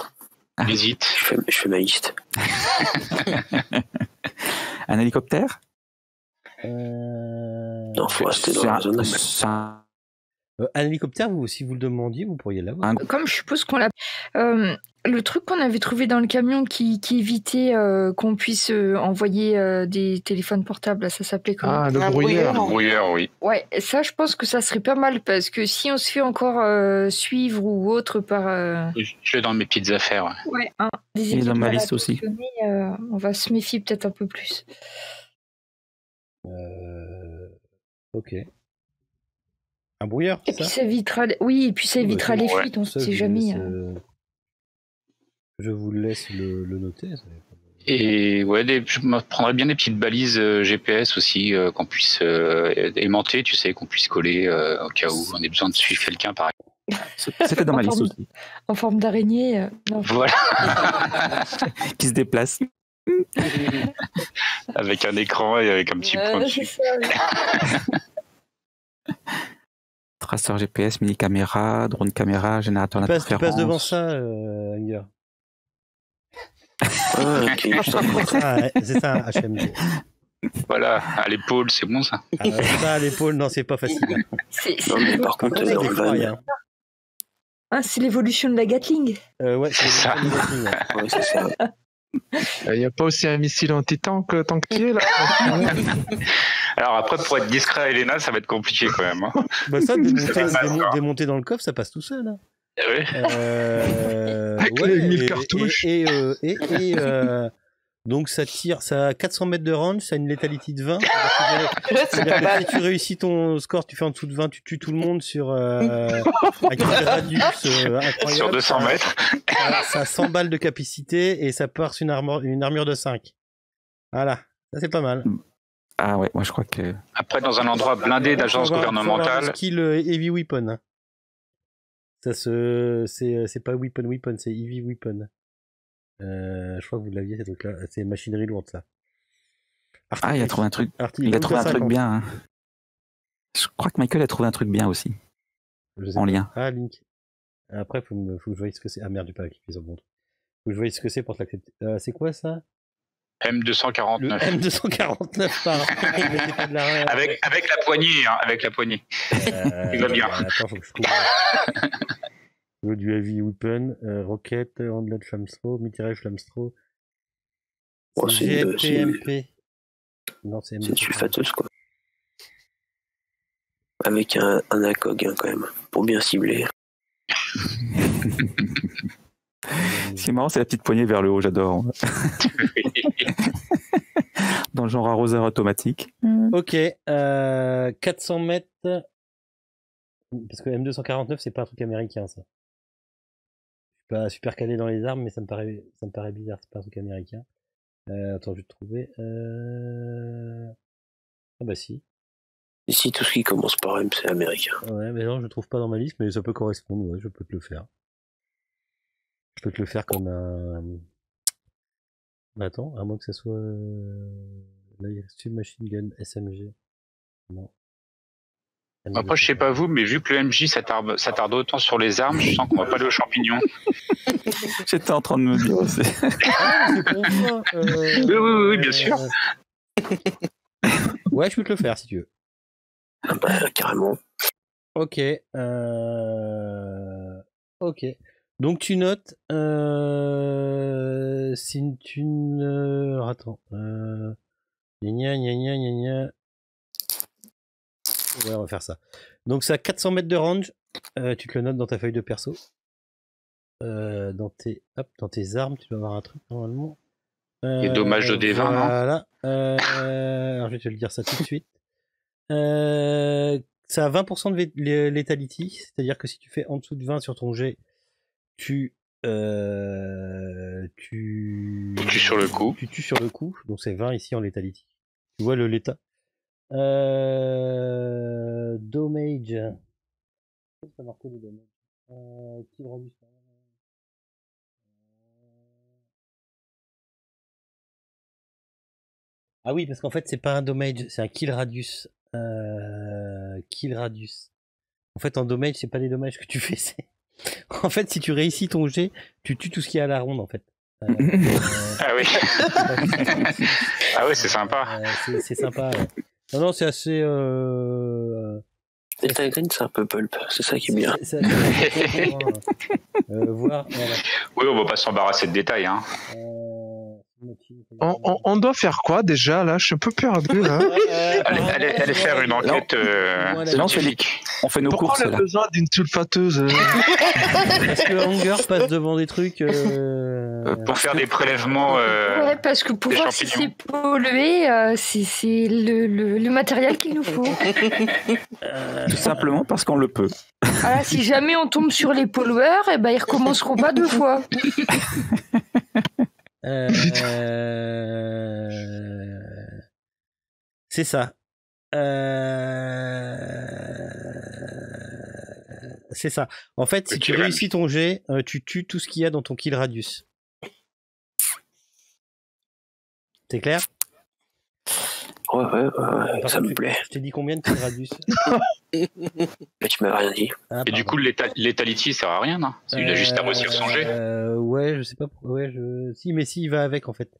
Ah. Hésite. Je fais ma liste. Un hélicoptère? Non, faut rester dans la zone. Un hélicoptère, si vous le demandiez, vous pourriez l'avoir. Comme je suppose qu'on l'a... le truc qu'on avait trouvé dans le camion qui évitait qu'on puisse envoyer des téléphones portables, ça s'appelait comment? Ah, le brouilleur. Le brouilleur, oui. Ouais, ça je pense que ça serait pas mal parce que si on se fait encore suivre ou autre par... Je l'ai dans mes petites affaires. Ouais, des Il est dans ma équipements liste aussi. on va se méfier peut-être un peu plus. Ok. Un brouilleur, Et c'est puis ça? ça évitera... Oui, et puis ça évitera les ouais. fuites, on Ça, sait je jamais. Je vous laisse le noter. Et ouais, je me prendrais bien des petites balises GPS aussi, qu'on puisse aimanter, tu sais, qu'on puisse coller au cas où on ait besoin de suivre quelqu'un, par exemple. C'était dans ma liste aussi. En forme d'araignée. Non. Voilà, Qui se déplace. avec un écran et avec un petit point C'est dessus. ça, oui. Traceur GPS, mini caméra, drone caméra, générateur Tu d'interférence. passes devant ça, Anger. Ah, ok. C'est ça, un HMG. Voilà, à l'épaule, c'est bon ça. Ça, à l'épaule, non, c'est pas facile. Non, mais par contre, C'est dans le van, rien. C'est l'évolution de la Gatling. Ouais, C'est ça. ouais, c'est ça. Il n'y a pas aussi un missile anti-tank tankier là? Alors après, pour être discret à Elena, ça va être compliqué quand même. Hein. Bah ça, pas démonter dans le coffre, ça passe tout seul. Hein. Oui. Avec les 1000 cartouches. Donc ça tire, ça a 400 mètres de range, ça a une létalité de 20. C'est C'est-à-dire pas que mal. si tu réussis ton score, tu fais en dessous de 20, tu tues tout le monde sur un radius incroyable. Sur 200 mètres. Ça a 100 balles de capacité et ça perce une armure de 5. Voilà, ça c'est pas mal. Ah ouais, moi je crois que... Après, dans un endroit blindé d'agence Faut avoir le gouvernementale. skill heavy weapon. Hein. C'est pas weapon, c'est heavy weapon. Je crois que vous l'aviez, ces trucs-là. C'est machinerie lourde, ça. Ah, il a trouvé un truc. Artillerie Il a trouvé un truc 50. bien. Hein. Je crois que Michael a trouvé un truc bien aussi. Je sais En pas. lien. Ah, Link. Après, faut que je voie ce que c'est. Ah merde, j'ai pas cliqué sur le montre. Faut que je voie ce que c'est pour te l'accepter. C'est quoi ça? Le M249. M249 par Avec la poignée, hein, avec la poignée. Il va bien. Attends, faut que je trouve. Du heavy weapon, rocket, handled flamethrower, multi-range flamethrower. Oh, c'est GPMP. Non, c'est une sulfateuse, quoi. Avec un ACOG, hein, quand même, pour bien cibler. Ce qui est marrant, c'est la petite poignée vers le haut, j'adore. Dans le genre arroseur automatique. Ok, 400 mètres. Parce que M249, c'est pas un truc américain, ça. Je suis pas super calé dans les armes, mais ça me paraît bizarre, c'est pas un truc américain. Attends, je vais te trouver. Ah bah si. Ici, tout ce qui commence par M, c'est américain. Ouais, mais non, je le trouve pas dans ma liste, mais ça peut correspondre, ouais, je peux te le faire. Je peux te le faire comme un... Attends, à moins que ça soit... Là, il y a Submachine Gun, SMG. Non. Après, je sais pas vous, mais vu que le MJ ça tarde autant sur les armes, je sens qu'on va pas aller aux champignons. J'étais en train de me dire aussi. Ah, c'est pour moi. Oui, bien sûr. Ouais, je peux te le faire si tu veux. Ah bah, carrément. Ok. Ok. Donc tu notes. C'est une. Alors, attends. Gna gna gna gna gna. Ouais, on va faire ça. Donc ça a 400 mètres de range. Tu te le notes dans ta feuille de perso. Dans tes armes, tu dois avoir un truc normalement. Et dommage de D20, non? Voilà. Alors je vais te le dire ça tout de suite. Ça a 20% de lethality, c'est-à-dire que si tu fais en dessous de 20 sur ton jet, tu tues sur le coup. Tu tues sur le coup, donc c'est 20 ici en lethality. Tu vois le l'état. Damage. Ça marque le damage. Kill radius. Ah oui, parce qu'en fait, c'est pas un damage, c'est un kill radius. Kill radius. En fait, en damage, c'est pas des dommages que tu fais, c'est... En fait, si tu réussis ton jet, tu tues tout ce qui est à la ronde, en fait. Ah oui. Ah oui, c'est sympa. C'est sympa. Ouais. Non, c'est assez... Delta Green, c'est un peu pulp, c'est ça qui est bien. Voilà. Oui, on va pas s'embarrasser de détails. Hein. On doit faire quoi déjà là? Je suis un peu perdu là. Allez faire une enquête scientifique. On fait nos Pourquoi courses on a là. besoin d'une sulfateuse? Parce que Hanger passe devant des trucs. Pour faire des prélèvements. Ouais, parce que pour des voir si c'est champignons. pollué, c'est le matériel qu'il nous faut. Tout simplement parce qu'on le peut. Voilà, si jamais on tombe sur les pollueurs, eh ben, ils recommenceront pas 2 fois. C'est ça. C'est ça. En fait, si tu réussis ton jet, tu tues tout ce qu'il y a dans ton kill radius. C'est clair? Ouais, Par ça contre, me plaît. Je t'ai dit combien de kill radius? Mais tu m'as rien dit. Ah, Et du coup, l'étality sert à rien, non? Il a juste à réussir son jet. Ouais, je sais pas. Ouais, si, mais si, il va avec en fait.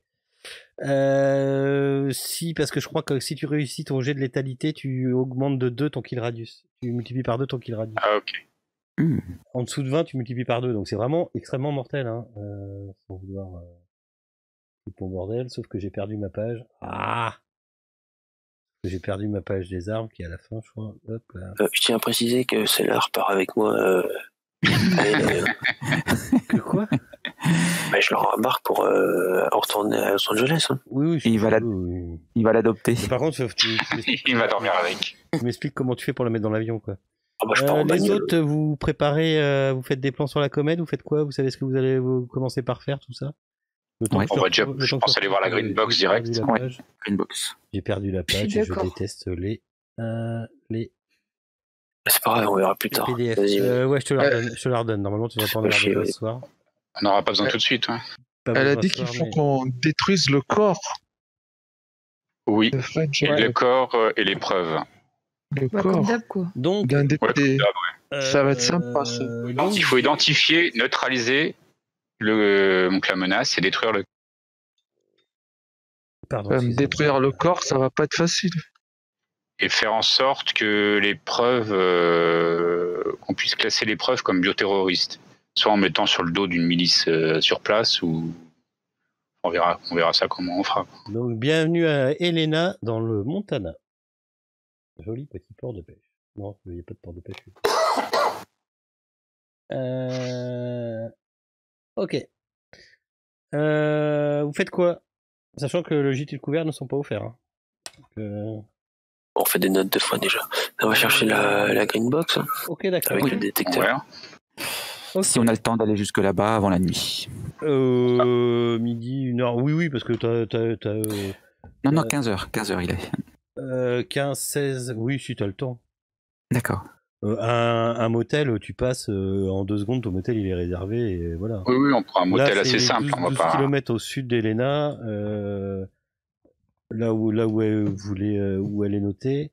Si, parce que je crois que si tu réussis ton jet de létalité, tu augmentes de 2 ton kill radius. Tu multiplies par 2 ton kill radius. Ah, ok. En dessous de 20, tu multiplies par 2. Donc c'est vraiment extrêmement mortel. Hein. Sans vouloir tout ton bordel, sauf que j'ai perdu ma page. Ah! J'ai perdu ma page des armes qui est à la fin, je crois. Hop là. Je tiens à préciser que Cella repart avec moi. Que quoi? Bah, je le rembarque pour retourner à Los Angeles. Hein. Oui, Il va l'adopter. Mais par contre, Il va dormir avec. tu m'expliques comment tu fais pour la mettre dans l'avion, quoi. Oh, bah, je pars en Les bagnole. autres, vous préparez, vous faites des plans sur la comète, vous faites quoi? Vous savez ce que vous allez commencer par faire, tout ça? Ouais. On va déjà, je pense aller voir la Green Box direct. Ouais. Greenbox. J'ai perdu la page Je suis et je d'accord. déteste les C'est pas grave, on verra plus tard. PDF. Vas-y. Ouais, je te la redonne. Normalement, tu vas pas me la Chier, redonner ouais. ce soir. On n'aura pas besoin tout de suite. Ouais. Pas Elle a besoin dit ce qu'il soir, faut mais- qu'on détruise le corps Oui. de French. Et le corps et l'épreuve. Le Bah, comme corps d'hab, quoi. Donc, d'un Ouais, député. comme Ça va être sympa, ça. donc, il faut identifier, neutraliser donc la menace et détruire le. Pardon, Détruire le corps, ça va pas être facile. Et faire en sorte que les preuves, qu'on puisse classer les preuves comme bioterroristes, soit en mettant sur le dos d'une milice sur place ou on verra ça comment on fera. Donc, bienvenue à Helena dans le Montana. Joli petit port de pêche. Non, il n'y a pas de port de pêche. Ok. Vous faites quoi? Sachant que le gîte et le couvert ne sont pas offerts. Hein. Donc, On fait des notes 2 fois déjà. On va chercher la green box hein, ok, d'accord. avec le détecteur. Ouais. Ok. Si on a le temps d'aller jusque là-bas avant la nuit. Midi, 1h. Oui, parce que t'as Non, 15h. 15h, il est. 15, 16. Oui, si t'as le temps. D'accord. Un motel, tu passes en 2 secondes, ton motel il est réservé et voilà. Oui, on prend un motel Là, assez c'est simple. 12, On va 12 pas. km au sud d'Helena, là où elle voulait, où elle est notée.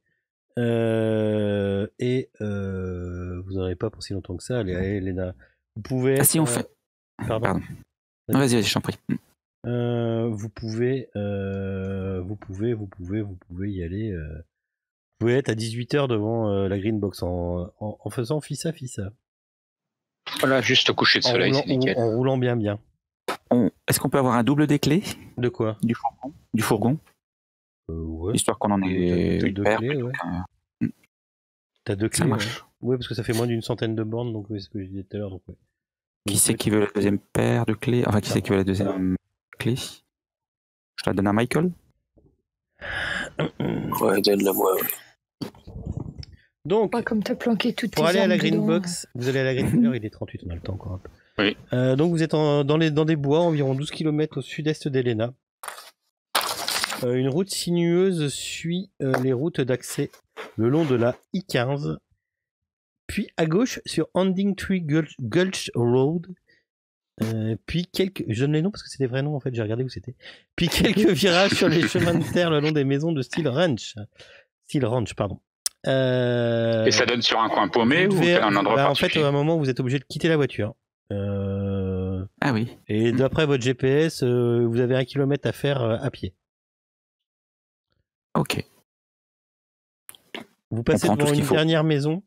Et vous n'en avez pas pour si longtemps que ça, allez à Helena. Vous pouvez. Ah, si on fait. Pardon. Non, vas-y, je t'en prie. Vous pouvez y aller. Vous pouvez être à 18h devant la Green Box en faisant fissa. Voilà, juste au coucher de soleil, c'est nickel. En roulant bien. Est-ce qu'on peut avoir un double des clés De quoi? du fourgon Ouais. Histoire qu'on en ait T'as deux paire, clés, plutôt ouais. qu'un- T'as 2 Ça clés. marche. Ouais, parce que ça fait moins d'une centaine de bornes, donc c'est ce que je disais tout à l'heure. Donc, ouais. Qui c'est qui veut la deuxième paire de clés? Enfin, qui c'est qui veut la deuxième clé? Je la donne à Michael? Ouais, donne-la moi. Ouais. Donc, Pas comme t'as planqué toutes pour tes aller à la armes Green dedans. Box, vous allez à la Green Box, il est 38, on a le temps encore un peu. Oui. Donc vous êtes dans des bois, environ 12 km au sud-est d'Helena. Une route sinueuse suit les routes d'accès le long de la I-15, puis à gauche sur Endingtree Gulch Road, puis quelques... Je donne les noms parce que c'est des vrais noms en fait, j'ai regardé où c'était. Puis quelques virages sur les chemins de terre le long des maisons de Steel Ranch, pardon. Et ça donne sur un coin paumé vous ou devez- un endroit bah, en fait, particulier? à un moment, vous êtes obligé de quitter la voiture. Ah oui. Et d'après votre GPS, vous avez 1 kilomètre à faire à pied. Ok. Vous passez prend tout devant ce qu'il une faut. dernière maison,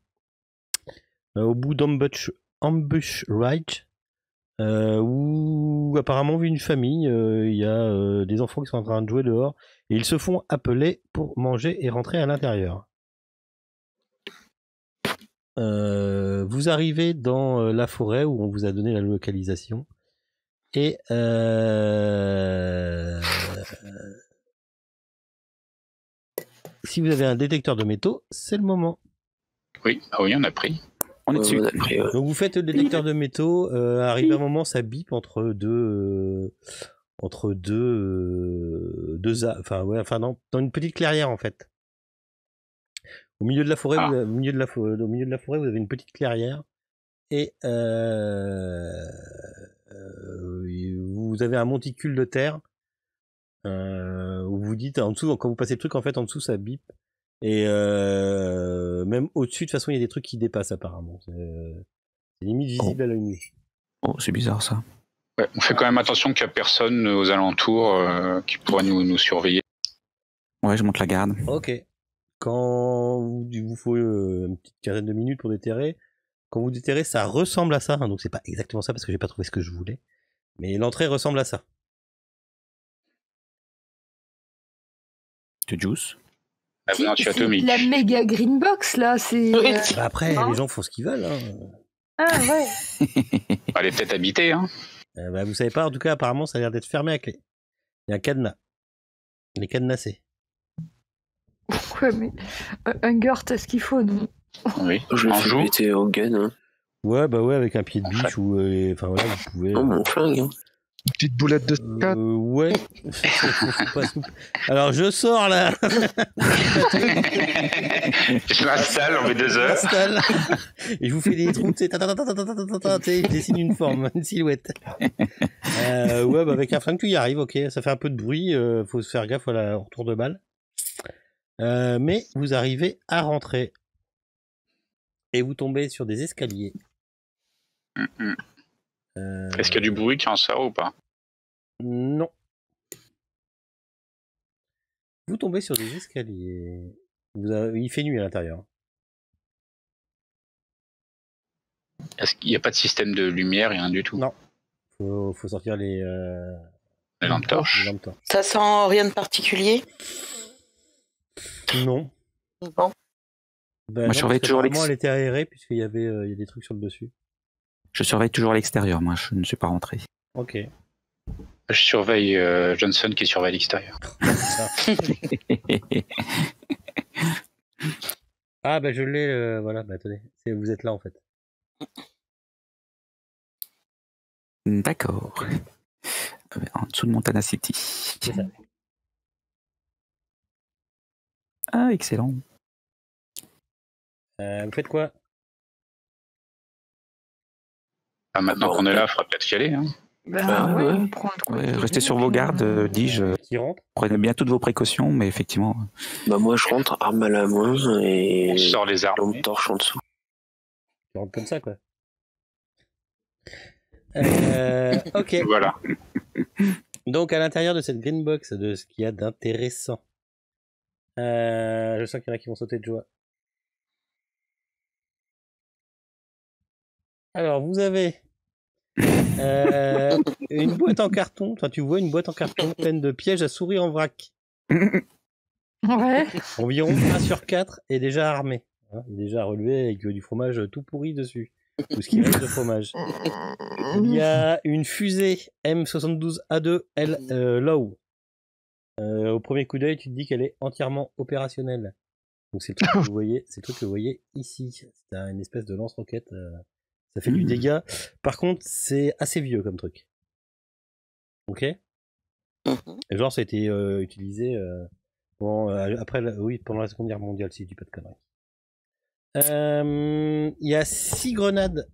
au bout d'Ambush Ridge, où apparemment vit une famille. Il y a des enfants qui sont en train de jouer dehors et ils se font appeler pour manger et rentrer à l'intérieur. Vous arrivez dans la forêt où on vous a donné la localisation et si vous avez un détecteur de métaux, c'est le moment. Oui, ah oui, on a pris. On est dessus. On a pris, Donc vous faites le détecteur de métaux. Arrivé un moment, ça bip entre deux, dans une petite clairière en fait. Au milieu de la forêt, au milieu de la forêt, vous avez une petite clairière et vous avez un monticule de terre. Où vous dites en dessous, quand vous passez le truc, en fait, en dessous ça bip. Et même au-dessus, de toute façon, il y a des trucs qui dépassent apparemment. C'est limite visible à l'œil nu. Oh, c'est bizarre ça. Ouais, on fait quand même attention qu'il n'y a personne aux alentours qui pourrait nous surveiller. Ouais, je monte la garde. Ok. Quand il vous faut une petite quinzaine de minutes pour déterrer, quand vous déterrez, ça ressemble à ça. Hein, donc c'est pas exactement ça parce que j'ai pas trouvé ce que je voulais. Mais l'entrée ressemble à ça. Tu juice. C'est atomique. La méga green box là, c'est. Bah après, les gens font ce qu'ils veulent. Hein. Ah ouais. Elle est peut-être habitée, hein. Bah, vous savez pas, en tout cas, apparemment, ça a l'air d'être fermé à clé. Il y a un cadenas. Il est cadenassé. Ouais, mais Hunger, t'as ce qu'il faut, non? Oui, Je en me fais joue. péter au gun. Hein. Ouais, bah ouais, avec un pied de biche ou. Enfin voilà, vous pouvez. Oh, mon flingue. Hein. Une petite boulette de 4. Ouais. Pas souple. Alors je sors là. Je m'installe, on met 2 heures. J'installe. Et je vous fais des trous, tu sais, je dessine une forme, une silhouette. Ouais, bah avec un flingue, tu y arrives, ok. Ça fait un peu de bruit, faut se faire gaffe au retour de balle. Mais vous arrivez à rentrer. Et vous tombez sur des escaliers. Est-ce qu'il y a du bruit qui en sort ou pas? Non. Vous tombez sur des escaliers. Il fait nuit à l'intérieur. Est-ce qu'il n'y a pas de système de lumière, rien du tout? Non. Faut sortir les lampes torches. Ça sent rien de particulier? Non. Bon. Ben Moi, je surveille toujours elle était aérée puisqu'il y avait il y a des trucs sur le dessus. Je surveille toujours à l'extérieur, moi, je ne suis pas rentré. Ok. Je surveille Johnson qui surveille l'extérieur. Ah bah je l'ai, voilà, bah attendez, vous êtes là en fait. D'accord. En dessous de Montana City. C'est ça. Ah, excellent. Vous faites quoi? Ah, maintenant qu'on est là, il faudra peut-être y aller. Hein. Ben ouais, on prend de quoi. Ouais, restez sur vos gardes, dis-je. Qui rentre? Prenez bien toutes vos précautions, mais effectivement. Bah moi je rentre arme à la main et On sort les armes. lampe torche en dessous. Qui rentre comme ça quoi. Ok. Voilà. Donc à l'intérieur de cette green box, de ce qu'il y a d'intéressant. Je sens qu'il y en a qui vont sauter de joie. Alors vous avez une boîte en carton. Enfin tu vois une boîte en carton pleine de pièges à souris en vrac. Ouais. Environ 1/4 est déjà armé. Hein, il est déjà relevé avec du fromage tout pourri dessus. Tout ce qui reste de fromage. Il y a une fusée M72A2 Low. Au premier coup d'œil, tu te dis qu'elle est entièrement opérationnelle. Donc c'est le truc que vous voyez, ici. C'est une espèce de lance-roquette. Ça fait du dégât. Par contre, c'est assez vieux comme truc. Ok. Et genre, ça a été utilisé pendant la Seconde Guerre mondiale, si je dis pas de conneries. Il y a 6 grenades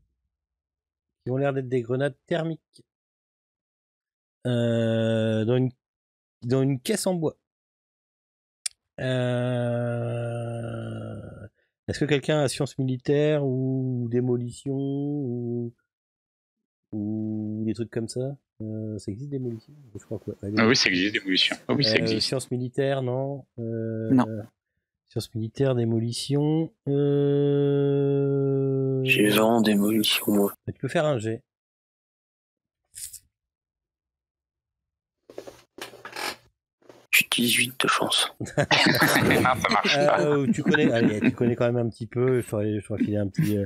qui ont l'air d'être des grenades thermiques dans une caisse en bois. Est-ce que quelqu'un a sciences militaires ou démolition ou des trucs comme ça? Ça existe démolition? Je crois quoi. Ah oui, ça existe démolition. Ah oui, ça existe. Sciences militaires, non. Non. Sciences militaires, démolition. J'ai 20 démolition, moi. Tu peux faire un jet. J'ai 18 de chance. Ça marche pas. Tu connais quand même un petit peu. Je t'aurais filé un petit.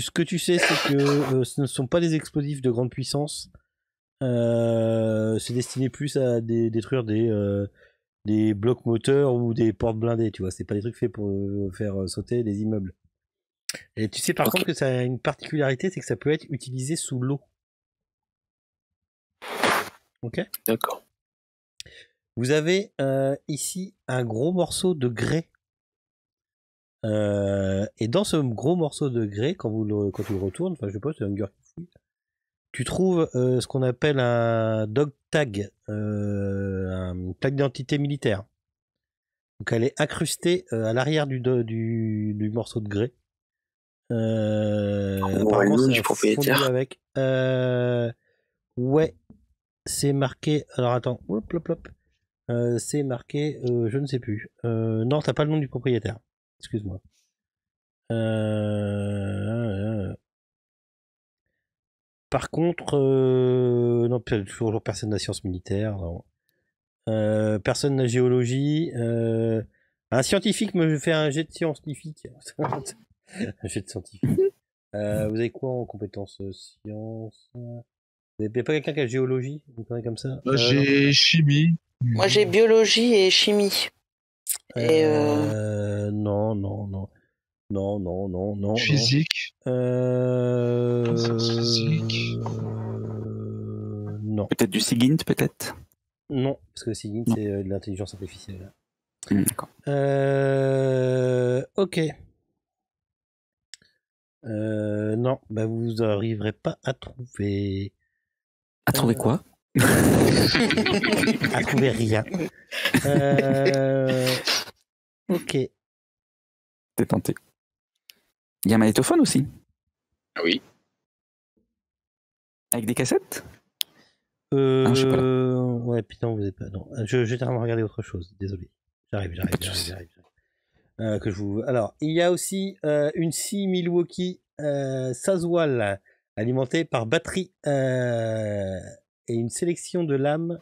Ce que tu sais, c'est que ce ne sont pas des explosifs de grande puissance. C'est destiné plus à détruire des blocs moteurs ou des portes blindées, tu vois. C'est pas des trucs faits pour faire sauter des immeubles. Et tu sais par contre que ça a une particularité, c'est que ça peut être utilisé sous l'eau. Ok. D'accord. Vous avez ici un gros morceau de grès. Et dans ce gros morceau de grès, quand tu le retournes, enfin je sais pas, c'est un Hunger qui fouille, tu trouves ce qu'on appelle un dog tag, un tag d'identité militaire. Donc elle est incrustée à l'arrière du morceau de grès. Apparemment c'est fondu avec. Ouais, c'est marqué. Alors attends, hop, hop, hop. C'est marqué, je ne sais plus. Non, t'as pas le nom du propriétaire. Excuse-moi. Par contre, non, toujours personne de la science militaire. Non. Personne de la géologie. Un scientifique me fait un jet de scientifique. Un jet de scientifique. Vous avez quoi en compétences sciences? Vous n'avez pas quelqu'un qui a géologie? Vous connaissez comme ça? J'ai chimie. Moi, j'ai biologie et chimie. Non. Physique. Physique. Non. Peut-être du SIGINT, peut-être. Non, parce que SIGINT, c'est de l'intelligence artificielle. D'accord. Ok. Non, bah vous n'arriverez pas à trouver. À trouver quoi? À trouver rien. Ok. T'es tenté. Il y a un magnétophone aussi. Oui. Avec des cassettes? Je sais pas. Ouais, putain, vous êtes pas. Non, j'étais en train de regarder autre chose. Désolé. J'arrive. Que je vous. Alors, il y a aussi une scie Milwaukee Saswell alimentée par batterie et une sélection de lames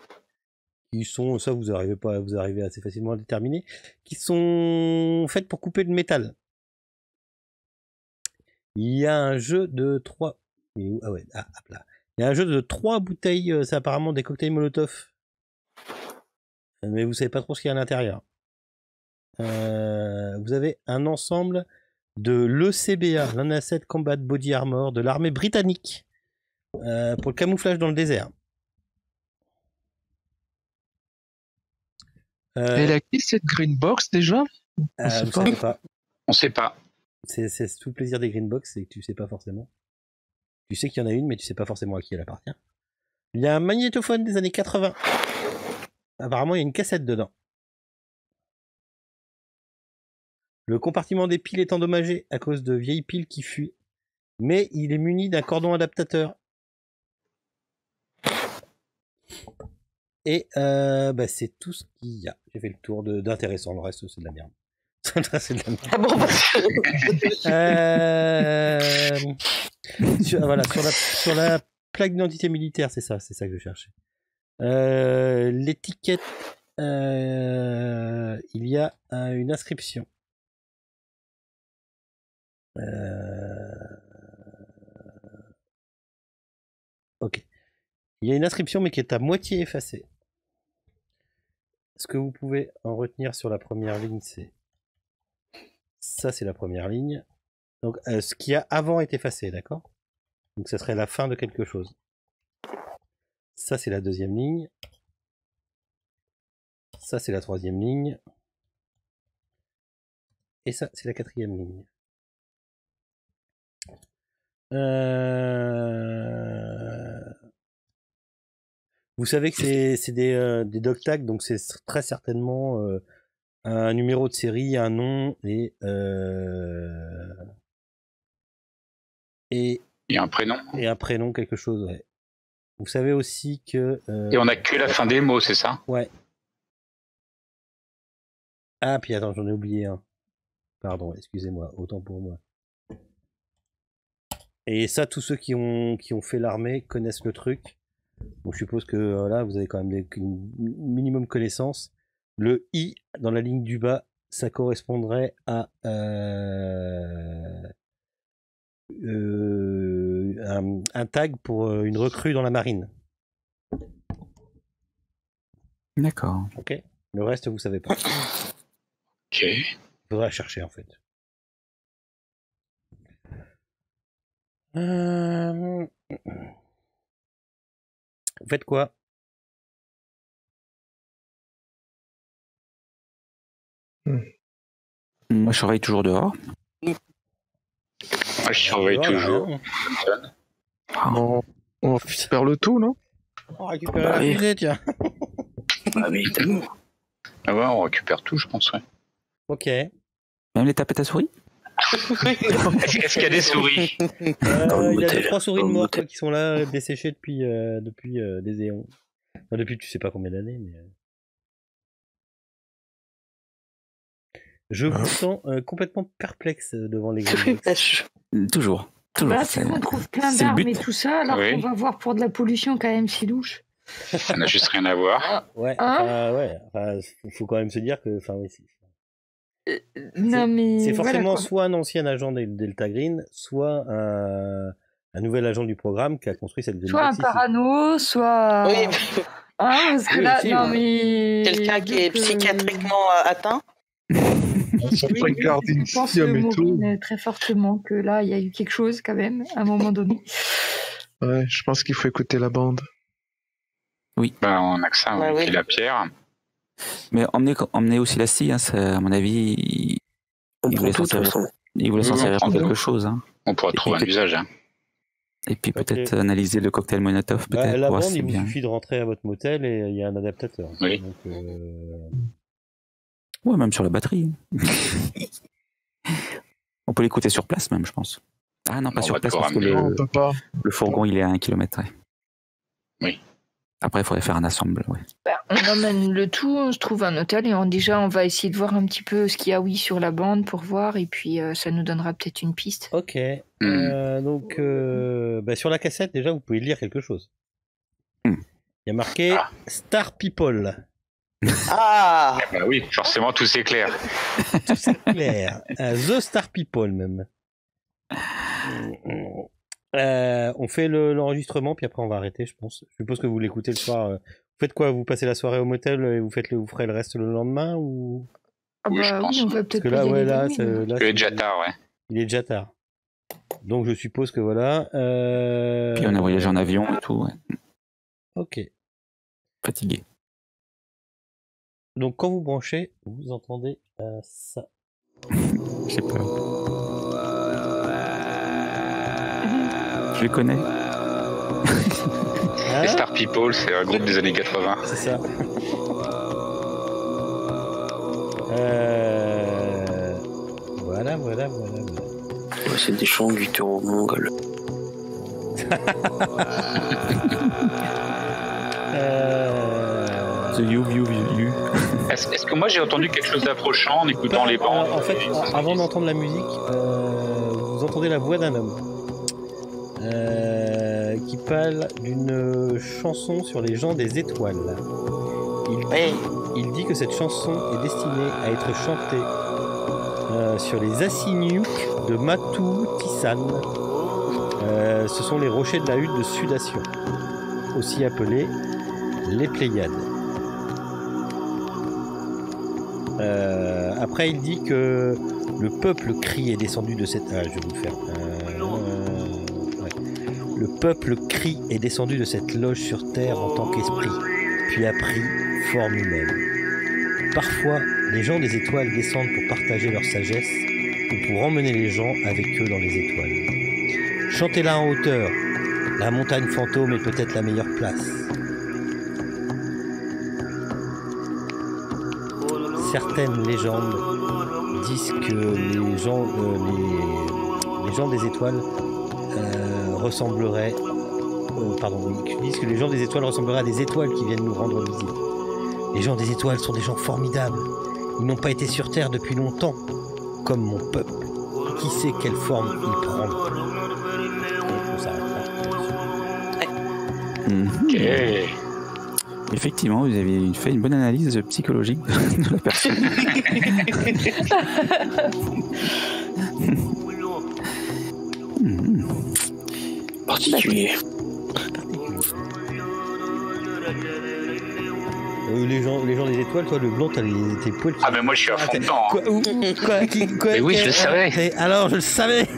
qui sont, ça vous arrivez assez facilement à déterminer, qui sont faites pour couper le métal. Il y a un jeu de 3. Ah ouais, hop là. Il y a un jeu de 3 bouteilles, c'est apparemment des cocktails Molotov. Mais vous savez pas trop ce qu'il y a à l'intérieur. Vous avez un ensemble de l'ECBA, l'Unasset Combat Body Armor, de l'armée britannique, pour le camouflage dans le désert. Elle a qui cette green box déjà? Vous savez pas. On sait pas. C'est tout le plaisir des green box, c'est que tu sais pas forcément. Tu sais qu'il y en a une, mais tu sais pas forcément à qui elle appartient. Il y a un magnétophone des années 80. Apparemment, il y a une cassette dedans. Le compartiment des piles est endommagé à cause de vieilles piles qui fuient, mais il est muni d'un cordon adaptateur. Et c'est tout ce qu'il y a. J'ai fait le tour d'intéressant, le reste c'est de la merde. C'est de la merde. Ah bon, sur la plaque d'identité militaire, c'est ça que je cherchais. L'étiquette, il y a une inscription. Ok. Il y a une inscription mais qui est à moitié effacée. Ce que vous pouvez en retenir sur la première ligne, c'est ça, c'est la première ligne. Donc ce qui a avant est effacé, d'accord? Donc ça serait la fin de quelque chose. Ça c'est la deuxième ligne. Ça c'est la troisième ligne. Et ça c'est la quatrième ligne. Vous savez que c'est des dog tags, donc c'est très certainement un numéro de série, un nom et un prénom. Et un prénom, quelque chose, ouais. Vous savez aussi que... Et on n'a que la fin des mots, c'est ça? Ouais. Ah, puis attends, j'en ai oublié un. Pardon, excusez-moi, autant pour moi. Et ça, tous ceux qui ont fait l'armée connaissent le truc. Donc je suppose que là, vous avez quand même une minimum connaissance. Le I dans la ligne du bas, ça correspondrait à un tag pour une recrue dans la marine. D'accord. Ok. Le reste, vous savez pas. Ok. Il faudra chercher en fait. Vous faites quoi? Moi, je surveille toujours dehors. Moi, je surveille toujours. On récupère le tout, non? On récupère la fusée, tiens. Ah, mais évidemment. Ah ouais, on récupère tout, je pense. Ouais. Ok. Même les tapettes à souris? Est-ce qu'il y a des souris? Il y a motel. 3 souris Dans de le mort motel. qui sont là, desséchées depuis des éons. Enfin, depuis tu sais pas combien d'années, mais. Je vous sens complètement perplexe devant les Greenbox. Toujours. Bah, c'est qu'on trouve plein C'est le d'armes but. et tout ça, alors Oui. qu'on va voir pour de la pollution quand même si louche. Ça n'a juste rien à voir. Ouais, Hein ouais. Enfin, faut quand même se dire que. Enfin, oui, Non mais c'est voilà, forcément quoi. soit un ancien agent des Delta Green, soit un nouvel agent du programme qui a construit cette Soit un Greenbox ici. parano, soit. Oui, Hein, parce que Oui, là, aussi, non ouais. mais. quelqu'un qui est psychiatriquement atteint. Son truc garde Je pense ici, mais tout. Maureen, très fortement que là, il y a eu quelque chose quand même, à un moment donné. Ouais, je pense qu'il faut écouter la bande. Ben, on a que ça, Ouais, on oui. fait la pierre. Mais emmenez aussi la scie, hein, à mon avis, On il prend voulait tout, s'en de toute servir, façon. il voulait s'en Oui, on servir prend pour tout. quelque chose. Hein. On pourra Et trouver un puis, usage. Hein. Et puis Ok. peut-être analyser le cocktail Molotov, Bah, peut-être. la voir bande, si il c'est vous bien. suffit de rentrer à votre motel et il y a un adaptateur. Oui. Donc, Ouais, même sur la batterie. On peut l'écouter sur place, même, je pense. Ah non, pas On sur va place, devoir parce que ramener. Non, on peut pas. le fourgon, il est à 1 kilomètre. Ouais. Oui. Après, il faudrait faire un assemble. Ouais. Bah, on emmène le tout, on se trouve un hôtel et on va essayer de voir un petit peu ce qu'il y a, oui, sur la bande pour voir et puis ça nous donnera peut-être une piste. ok. Donc, bah, sur la cassette, déjà, vous pouvez lire quelque chose. Hmm. Il y a marqué Star People. Ah, Bah oui, forcément, tout c'est clair. Tout c'est clair. The Star People, même. On fait l'enregistrement, puis après on va arrêter, je pense. Je suppose que vous l'écoutez le soir. Vous faites quoi? Vous passez la soirée au motel et vous ferez le reste le lendemain ou... Ah Oui, je bah pense. oui, on va Parce peut-être que pas là, y ouais, aller là, de nuit, mais- là, Il est déjà tard, ouais. il est déjà tard. Donc je suppose que voilà. Puis on a voyagé en avion et tout. Ouais. Ok. Fatigué. Donc quand vous branchez, vous entendez ça. J'ai peur. Je les connais. Les Star People, c'est un groupe des années 80. C'est ça. Voilà. Ouais, c'est des chants gutturaux-mongols. The You. Est-ce que moi j'ai entendu quelque chose d'approchant en écoutant les bandes? En fait, avant d'entendre la musique, vous entendez la voix d'un homme qui parle d'une chanson sur les gens des étoiles. Il dit que cette chanson est destinée à être chantée sur les Assinuk de Matu Tisan. Ce sont les rochers de la hutte de Sudation, aussi appelés les Pléiades. Après, il dit que le peuple crie est descendu de cette... Ah, je vais vous le faire. Ouais. Le peuple crie est descendu de cette loge sur terre en tant qu'esprit, puis a pris forme humaine. Parfois, les gens des étoiles descendent pour partager leur sagesse ou pour emmener les gens avec eux dans les étoiles. Chantez-la en hauteur. La montagne fantôme est peut-être la meilleure place. Certaines légendes disent que les gens des étoiles ressembleraient... disent que les gens des étoiles ressembleraient à des étoiles qui viennent nous rendre visite. Les gens des étoiles sont des gens formidables. Ils n'ont pas été sur Terre depuis longtemps, comme mon peuple. Qui sait quelle forme ils prendront. On s'arrête là. Ok. Effectivement, vous avez fait une bonne analyse psychologique de la personne. Particulier. Les gens des étoiles, toi le blanc, t'as tes poils. Ah mais moi je suis à fond dedans. Hein. Quoi, mais oui, je le savais. Alors je le savais.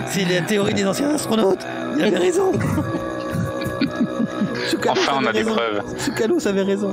C'est la théorie des anciens astronautes. Il avait raison. Enfin on a des preuves. Tsoukalos avait raison.